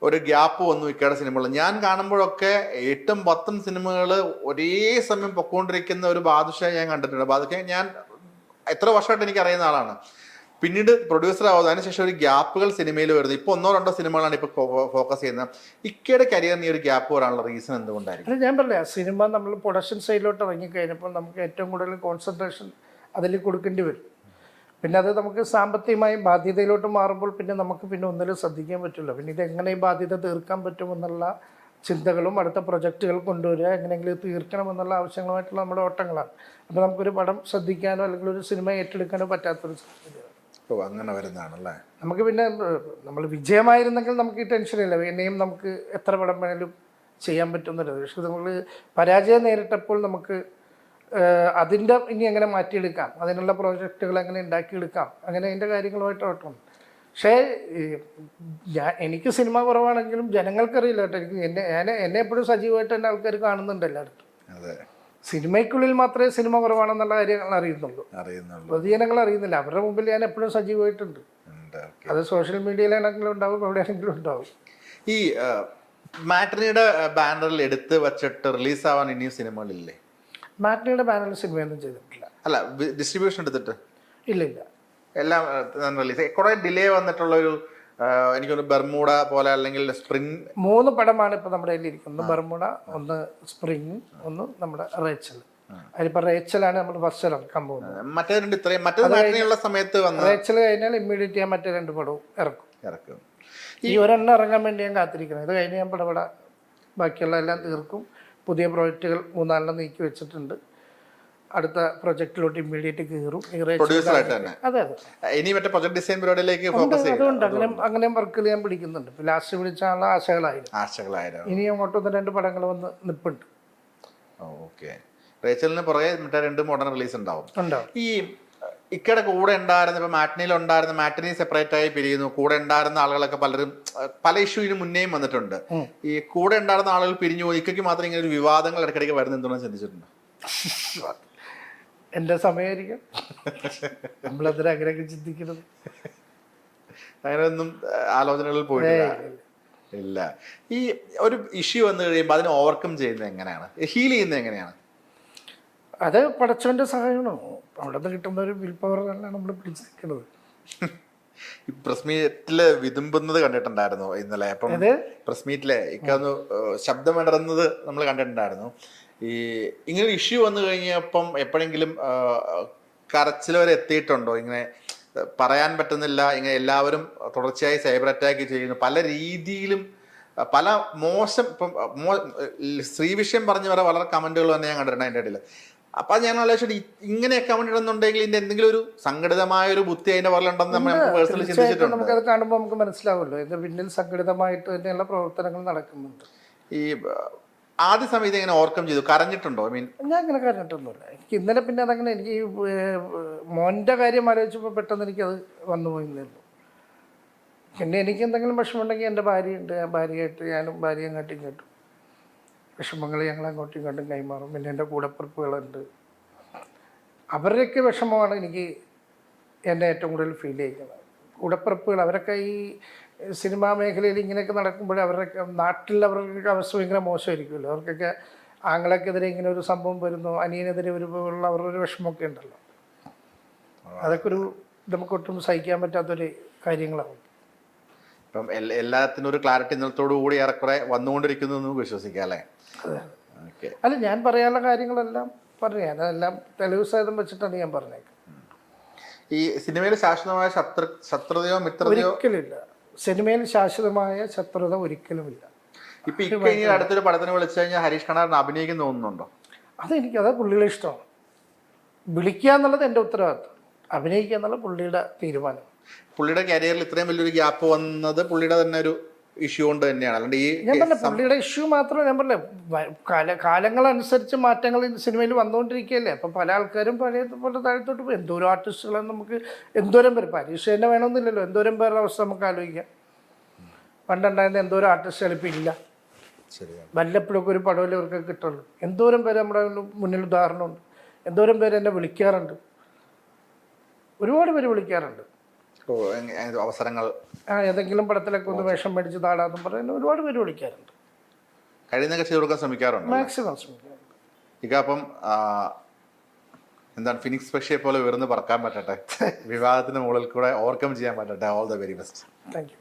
ഒരു ഗ്യാപ്പ് വന്നു ഇക്കയുടെ സിനിമകൾ. ഞാൻ കാണുമ്പോഴൊക്കെ 8ഉം 10ഉം സിനിമകൾ ഒരേ സമയം പൊക്കോണ്ടിരിക്കുന്ന ഒരു ബാദുഷ ഞാൻ കണ്ടിട്ടുണ്ട്. ബാദുഷ ഞാൻ എത്ര വർഷമായിട്ട് എനിക്ക് അറിയുന്ന ആളാണ്. പിന്നീട് പ്രൊഡ്യൂസർ ആവുന്നത്, അതിനുശേഷം ഒരു ഗ്യാപ്പുകൾ സിനിമയിൽ വരുന്നത്. ഇപ്പൊ 1-2 സിനിമകളാണ് ഇപ്പൊ ഫോക്കസ് ചെയ്യുന്നത്. ഇക്കയുടെ കരിയറിന് ഈ ഒരു ഗ്യാപ്പ് വരാനുള്ള റീസൺ എന്തുകൊണ്ടായിരിക്കും? ഞാൻ പറയാം, സിനിമ നമ്മൾ പ്രൊഡക്ഷൻ സൈഡിലോട്ട് ഇറങ്ങിക്കഴിഞ്ഞപ്പോൾ നമുക്ക് ഏറ്റവും കൂടുതൽ കോൺസെൻട്രേഷൻ അതിൽ കൊടുക്കേണ്ടി വരും. പിന്നെ അത് നമുക്ക് സാമ്പത്തികമായി ബാധ്യതയിലോട്ട് മാറുമ്പോൾ പിന്നെ നമുക്ക് പിന്നെ ഒന്നിലും ശ്രദ്ധിക്കാൻ പറ്റില്ല. പിന്നെ ഇതെങ്ങനെ ഈ ബാധ്യത തീർക്കാൻ പറ്റുമെന്നുള്ള ചിന്തകളും അടുത്ത പ്രൊജക്റ്റുകൾ കൊണ്ടുവരിക, എങ്ങനെയെങ്കിലും തീർക്കണമെന്നുള്ള ആവശ്യങ്ങളുമായിട്ടുള്ള നമ്മുടെ ഓട്ടങ്ങളാണ്. അപ്പോൾ നമുക്കൊരു പടം ശ്രദ്ധിക്കാനോ അല്ലെങ്കിൽ ഒരു സിനിമ ഏറ്റെടുക്കാനോ പറ്റാത്തൊരു സാഹചര്യമാണ്. അങ്ങനെ വരുന്നതാണല്ലേ. നമുക്ക് പിന്നെ നമ്മൾ വിജയമായിരുന്നെങ്കിൽ നമുക്ക് ഈ ടെൻഷനില്ല, പിന്നെയും നമുക്ക് എത്ര പടം വേണേലും ചെയ്യാൻ പറ്റുന്നില്ല. പക്ഷെ നമ്മൾ പരാജയം നേരിട്ടപ്പോൾ നമുക്ക് അതിൻ്റെ ഇനി എങ്ങനെ മാറ്റിയെടുക്കാം, അതിനുള്ള പ്രോജക്റ്റുകൾ എങ്ങനെ ഉണ്ടാക്കിയെടുക്കാം, അങ്ങനെ അതിൻ്റെ കാര്യങ്ങളുമായിട്ട് ഓട്ടം. പക്ഷേ എനിക്ക് സിനിമ കുറവാണെങ്കിലും ജനങ്ങൾക്കറിയില്ല കേട്ടോ. എന്നെ എപ്പോഴും സജീവമായിട്ട് തന്നെ ആൾക്കാർ കാണുന്നുണ്ട് എല്ലായിടത്തും. സിനിമയ്ക്കുള്ളിൽ മാത്രമേ സിനിമ കുറവാണെന്നുള്ള കാര്യങ്ങൾ അറിയുന്നുള്ളൂ, പൊതുജനങ്ങൾ അറിയുന്നില്ല. അവരുടെ മുമ്പിൽ ഞാൻ എപ്പോഴും സജീവമായിട്ടുണ്ട്. അത് സോഷ്യൽ മീഡിയയിലാണെങ്കിലും ഉണ്ടാവും, എവിടെയാണെങ്കിലും ഉണ്ടാവും. ഈ മാട്രിനിയുടെ ബാനറിൽ എടുത്ത് വച്ചിട്ട് റിലീസാവാൻ ഇനിയും സിനിമകളില്ലേ? മാട്രിനിയുടെ ബാനറിൽ സിനിമയൊന്നും ചെയ്തിട്ടില്ല. അല്ല, ഡിസ്ട്രിബ്യൂഷൻ എടുത്തിട്ട് ഇല്ല എല്ലാം റിലീസ്. കുറെ ഡിലേ വന്നിട്ടുള്ളൊരു എനിക്കൊന്ന് ബർമൂഡ പോലെ അല്ലെങ്കിൽ സ്പ്രിംഗ് 3 പടമാണ് ഇപ്പൊ നമ്മുടെ കയ്യിൽ ഇരിക്കുന്നത്. ബർമൂഡ, ഒന്ന് സ്പ്രിംഗ്, ഒന്ന് നമ്മുടെ റേച്ചൽ. അതിലിപ്പോ റേച്ചലാണ് നമ്മൾ ഫസ്റ്റ് ഇറക്കാൻ പോകുന്നത്. മറ്റേ രണ്ട് ഇത്രയും മറ്റേ സമയത്ത് റേച്ചൽ കഴിഞ്ഞാൽ ഇമ്മീഡിയറ്റ് ഞാൻ മറ്റേ 2 പടവും ഇറക്കും. ഈ ഒരെണ്ണം ഇറങ്ങാൻ വേണ്ടി ഞാൻ കാത്തിരിക്കണം. ഇത് കഴിഞ്ഞ് ഞാൻ പടപട ബാക്കിയുള്ള എല്ലാം തീർക്കും. പുതിയ പ്രോജക്റ്റുകൾ 3-4 നീക്കി വെച്ചിട്ടുണ്ട്. അടുത്ത പ്രൊജക്റ്റിലോട്ട് ഇമ്മീഡിയറ്റ് കയറും. അതുകൊണ്ട് അങ്ങനെ വർക്കുകൾ ഞാൻ പിടിക്കുന്നുണ്ട്. ലാസ്റ്റ് പിടിച്ചാലുള്ള ആശകളായിരുന്നു. ഇനി അങ്ങോട്ട് 2 പടങ്ങൾ വന്ന് നിൽപ്പുണ്ട്. റേച്ചലിന് പുറകെ മറ്റേ 2 മോഡേൺ റിലീസ് ഉണ്ടാവും. ഈ ഇക്കടെ കൂടെ ഉണ്ടായിരുന്ന ഇപ്പൊ മാറ്റിനിയിൽ ഉണ്ടായിരുന്ന മാറ്റിനി സെപ്പറേറ്റ് ആയി പിരിയുന്നു. കൂടെ ഉണ്ടായിരുന്ന ആളുകളൊക്കെ പലരും പല ഇഷ്യൂവിന് മുന്നേയും വന്നിട്ടുണ്ട്. ഈ കൂടെ ഉണ്ടായിരുന്ന ആളുകൾ പിരിഞ്ഞു പോയി, ഇക്കയ്ക്ക് മാത്രം ഇങ്ങനെ ഒരു വിവാദങ്ങൾ ഇടയ്ക്കിടയ്ക്ക് വരുന്ന എന്തുകൊണ്ടാണ് ചിന്തിച്ചിട്ടുണ്ട്? എൻ്റെ സമയമായിരിക്കും. നമ്മളെന്തിനാ അങ്ങനെയൊക്കെ ചിന്തിക്കുന്നത്? അങ്ങനെയൊന്നും ആലോചനകളിൽ പോയിട്ടില്ല. ഇല്ല. ഈ ഒരു ഇഷ്യൂ വന്നു കഴിയുമ്പോൾ അതിനെ ഓവർകം ചെയ്യുന്നത് എങ്ങനെയാണ്, ഹീൽ ചെയ്യുന്നത് എങ്ങനെയാണ്? അത് പടച്ചവൻ്റെ സഹായമാണോ? അവിടെ നിന്ന് കിട്ടുന്ന ഒരു വിൽ പവറിലാണ് നമ്മൾ പിടിച്ചു നിൽക്കുന്നത്. ഈ പ്രസ് മീറ്റില് വിതുമ്പുന്നത് കണ്ടിട്ടുണ്ടായിരുന്നു ഇന്നലെ. അപ്പം പ്രസ് മീറ്റിലെ ഇക്കൊന്ന് ശബ്ദം ഇടറുന്നത് നമ്മൾ കണ്ടിട്ടുണ്ടായിരുന്നു. ഈ ഇങ്ങനെ ഇഷ്യൂ വന്നു കഴിഞ്ഞപ്പം എപ്പോഴെങ്കിലും കരച്ചിൽ വരെ എത്തിയിട്ടുണ്ടോ? ഇങ്ങനെ പറയാൻ പറ്റുന്നില്ല, ഇങ്ങനെ എല്ലാവരും തുടർച്ചയായി സൈബർ അറ്റാക്ക് ചെയ്യുന്നു, പല രീതിയിലും പല മോശം. ഇപ്പം സ്ത്രീ വിഷയം പറഞ്ഞ് വളരെ കമന്റുകൾ തന്നെ ഞാൻ കണ്ടിട്ടുണ്ട്. അതിൻ്റെ ഇടയിൽ അപ്പൊ ഞാൻ ആലോചിച്ചിട്ട് ഇങ്ങനെയൊക്കെ വേണ്ടിയിട്ടുണ്ടെങ്കിൽ ഇതിന്റെ എന്തെങ്കിലും ഒരു സംഘടിതമായ ഒരു ബുദ്ധി അതിന്റെ പുറകിലുണ്ടെന്ന് നമുക്ക് പേഴ്സണലി തീർച്ചയായിട്ടും ചിന്തിച്ചിട്ടുണ്ട്. നമുക്കത് കാണുമ്പോൾ നമുക്ക് മനസ്സിലാവുമല്ലോ ഇതിന്റെ പിന്നിൽ സംഘടിതമായിട്ട് തന്നെയുള്ള പ്രവർത്തനങ്ങൾ നടക്കുന്നുണ്ട്. ഈ ആദ്യ സമയത്ത് എങ്ങനെ ഓവർകം ചെയ്തു? കരഞ്ഞിട്ടുണ്ടോ? ഐ മീൻ ഞാൻ അങ്ങനെ കണ്ടിട്ടൊന്നുമില്ല. എനിക്ക് ഇന്നലെ പിന്നെ അതങ്ങനെ എനിക്ക് മോൻ്റെ കാര്യം ആലോചിച്ചപ്പോൾ പെട്ടെന്ന് എനിക്കത് വന്നു പോയിരുന്നുള്ളൂ. പിന്നെ എനിക്ക് എന്തെങ്കിലും വിഷമമുണ്ടെങ്കിൽ എൻ്റെ ഭാര്യയുണ്ട്, ഞാൻ ഭാര്യയായിട്ട് ഞാനും ഭാര്യ അങ്ങോട്ടും ഇങ്ങോട്ടും വിഷമങ്ങൾ ഞങ്ങൾ അങ്ങോട്ടും ഇങ്ങോട്ടും കൈമാറും. പിന്നെ എൻ്റെ കൂടപ്പിറപ്പുകളുണ്ട്, അവരുടെയൊക്കെ വിഷമമാണ് എനിക്ക് എന്നെ ഏറ്റവും കൂടുതൽ ഫീൽ ചെയ്യുന്നത്. കൂടപ്പിറപ്പുകൾ അവരൊക്കെ ഈ സിനിമാ മേഖലയിൽ ഇങ്ങനെയൊക്കെ നടക്കുമ്പോൾ അവരുടെയൊക്കെ നാട്ടിൽ അവരുടെ അവസ്ഥ ഭയങ്കര മോശമായിരിക്കുമല്ലോ. അവർക്കൊക്കെ ആങ്ങളെക്കെതിരെ ഇങ്ങനെ ഒരു സംഭവം വരുന്നു, അനിയനെതിരെ വരുമ്പോഴുള്ള അവരുടെ ഒരു വിഷമമൊക്കെ ഉണ്ടല്ലോ. അതൊക്കെ ഒരു നമുക്കൊട്ടും സഹിക്കാൻ പറ്റാത്തൊരു കാര്യങ്ങളാവും. ഇപ്പം എല്ലാത്തിനും ഒരു ക്ലാരിറ്റി ഇന്നലത്തോടു കൂടി ഏറെക്കുറെ വന്നുകൊണ്ടിരിക്കുന്നു എന്ന് നമുക്ക് വിശ്വസിക്കാം അല്ലേ? ഓക്കെ. അല്ല, ഞാൻ പറയാനുള്ള കാര്യങ്ങളെല്ലാം പറഞ്ഞു, അതെല്ലാം തെളിവ് സഹിതം വെച്ചിട്ടാണ് ഞാൻ പറഞ്ഞേക്കുന്നത്. ഈ സിനിമയിൽ ശാശ്വതമായ ശത്രുതയോ മിത്രതയോ ഒരിക്കലില്ല. സിനിമയിൽ ശാശ്വതമായ ശത്രുത ഒരിക്കലുമില്ല. ഇപ്പൊ ഇനി അടുത്തൊരു പടത്തിന് വിളിച്ചു കഴിഞ്ഞാൽ ഹരീഷ് കണാറിന് അഭിനയിക്കും തോന്നുന്നുണ്ടോ? അത് പുള്ളിയുടെ ഇഷ്ടമാണ്. വിളിക്കുക എന്നുള്ളത് എൻ്റെ ഉത്തരവാദിത്വം, അഭിനയിക്കുക എന്നുള്ളത് പുള്ളിയുടെ തീരുമാനം. പുള്ളിയുടെ കരിയറിൽ ഇത്രയും വലിയൊരു ഗ്യാപ്പ് വന്നത് പുള്ളിയുടെ തന്നെ ഒരു ഇഷ്യൂ കൊണ്ട് തന്നെയാണ്. അല്ലാണ്ട് ഈ ഞാൻ പറഞ്ഞ പുള്ളിയുടെ ഇഷ്യൂ മാത്രമേ ഞാൻ പറഞ്ഞേ, കാലങ്ങളനുസരിച്ച് മാറ്റങ്ങൾ സിനിമയിൽ വന്നുകൊണ്ടിരിക്കുകയല്ലേ. അപ്പം പല ആൾക്കാരും പഴയ പോലെ താഴത്തോട്ട് പോയി. എന്തോരം ആർട്ടിസ്റ്റുകളെ നമുക്ക് എന്തോരം പേര്, പരീക്ഷ തന്നെ വേണമെന്നില്ലല്ലോ, എന്തോരം പേരുടെ അവസ്ഥ നമുക്ക് ആലോചിക്കാം. പണ്ടുണ്ടായിരുന്ന എന്തോരം ആർട്ടിസ്റ്റുകൾ ഇപ്പം ഇല്ല. വല്ലപ്പോഴൊക്കെ ഒരു പടവിൽ ഇവർക്ക് കിട്ടുള്ളൂ. എന്തോരം പേര് നമ്മുടെ മുന്നിൽ ഉദാഹരണമുണ്ട്. എന്തോരം പേര് എന്നെ വിളിക്കാറുണ്ട്, ഒരുപാട് പേര് വിളിക്കാറുണ്ട്. അവസരങ്ങൾ ഏതെങ്കിലും പടത്തിലൊക്കെ ഒന്ന് വേഷം മേടിച്ച് താടാന്നും പറയുന്ന ഒരുപാട് പേര് വിളിക്കാറുണ്ട്. കഴിയുന്നൊക്കെ ചെയ്ത് കൊടുക്കാൻ ശ്രമിക്കാറുണ്ട്, മാക്സിമം ശ്രമിക്കാറുണ്ട്. ഇక അപ്പം എന്താണ് ഫിനിക്സ് പക്ഷിയെ പോലെ ഉയർന്ന് പറക്കാൻ പറ്റട്ടെ, വിവാഹത്തിന് മുകളിൽ കൂടെ ഓവർകം ചെയ്യാൻ പറ്റട്ടെ. All the very best. Thank U.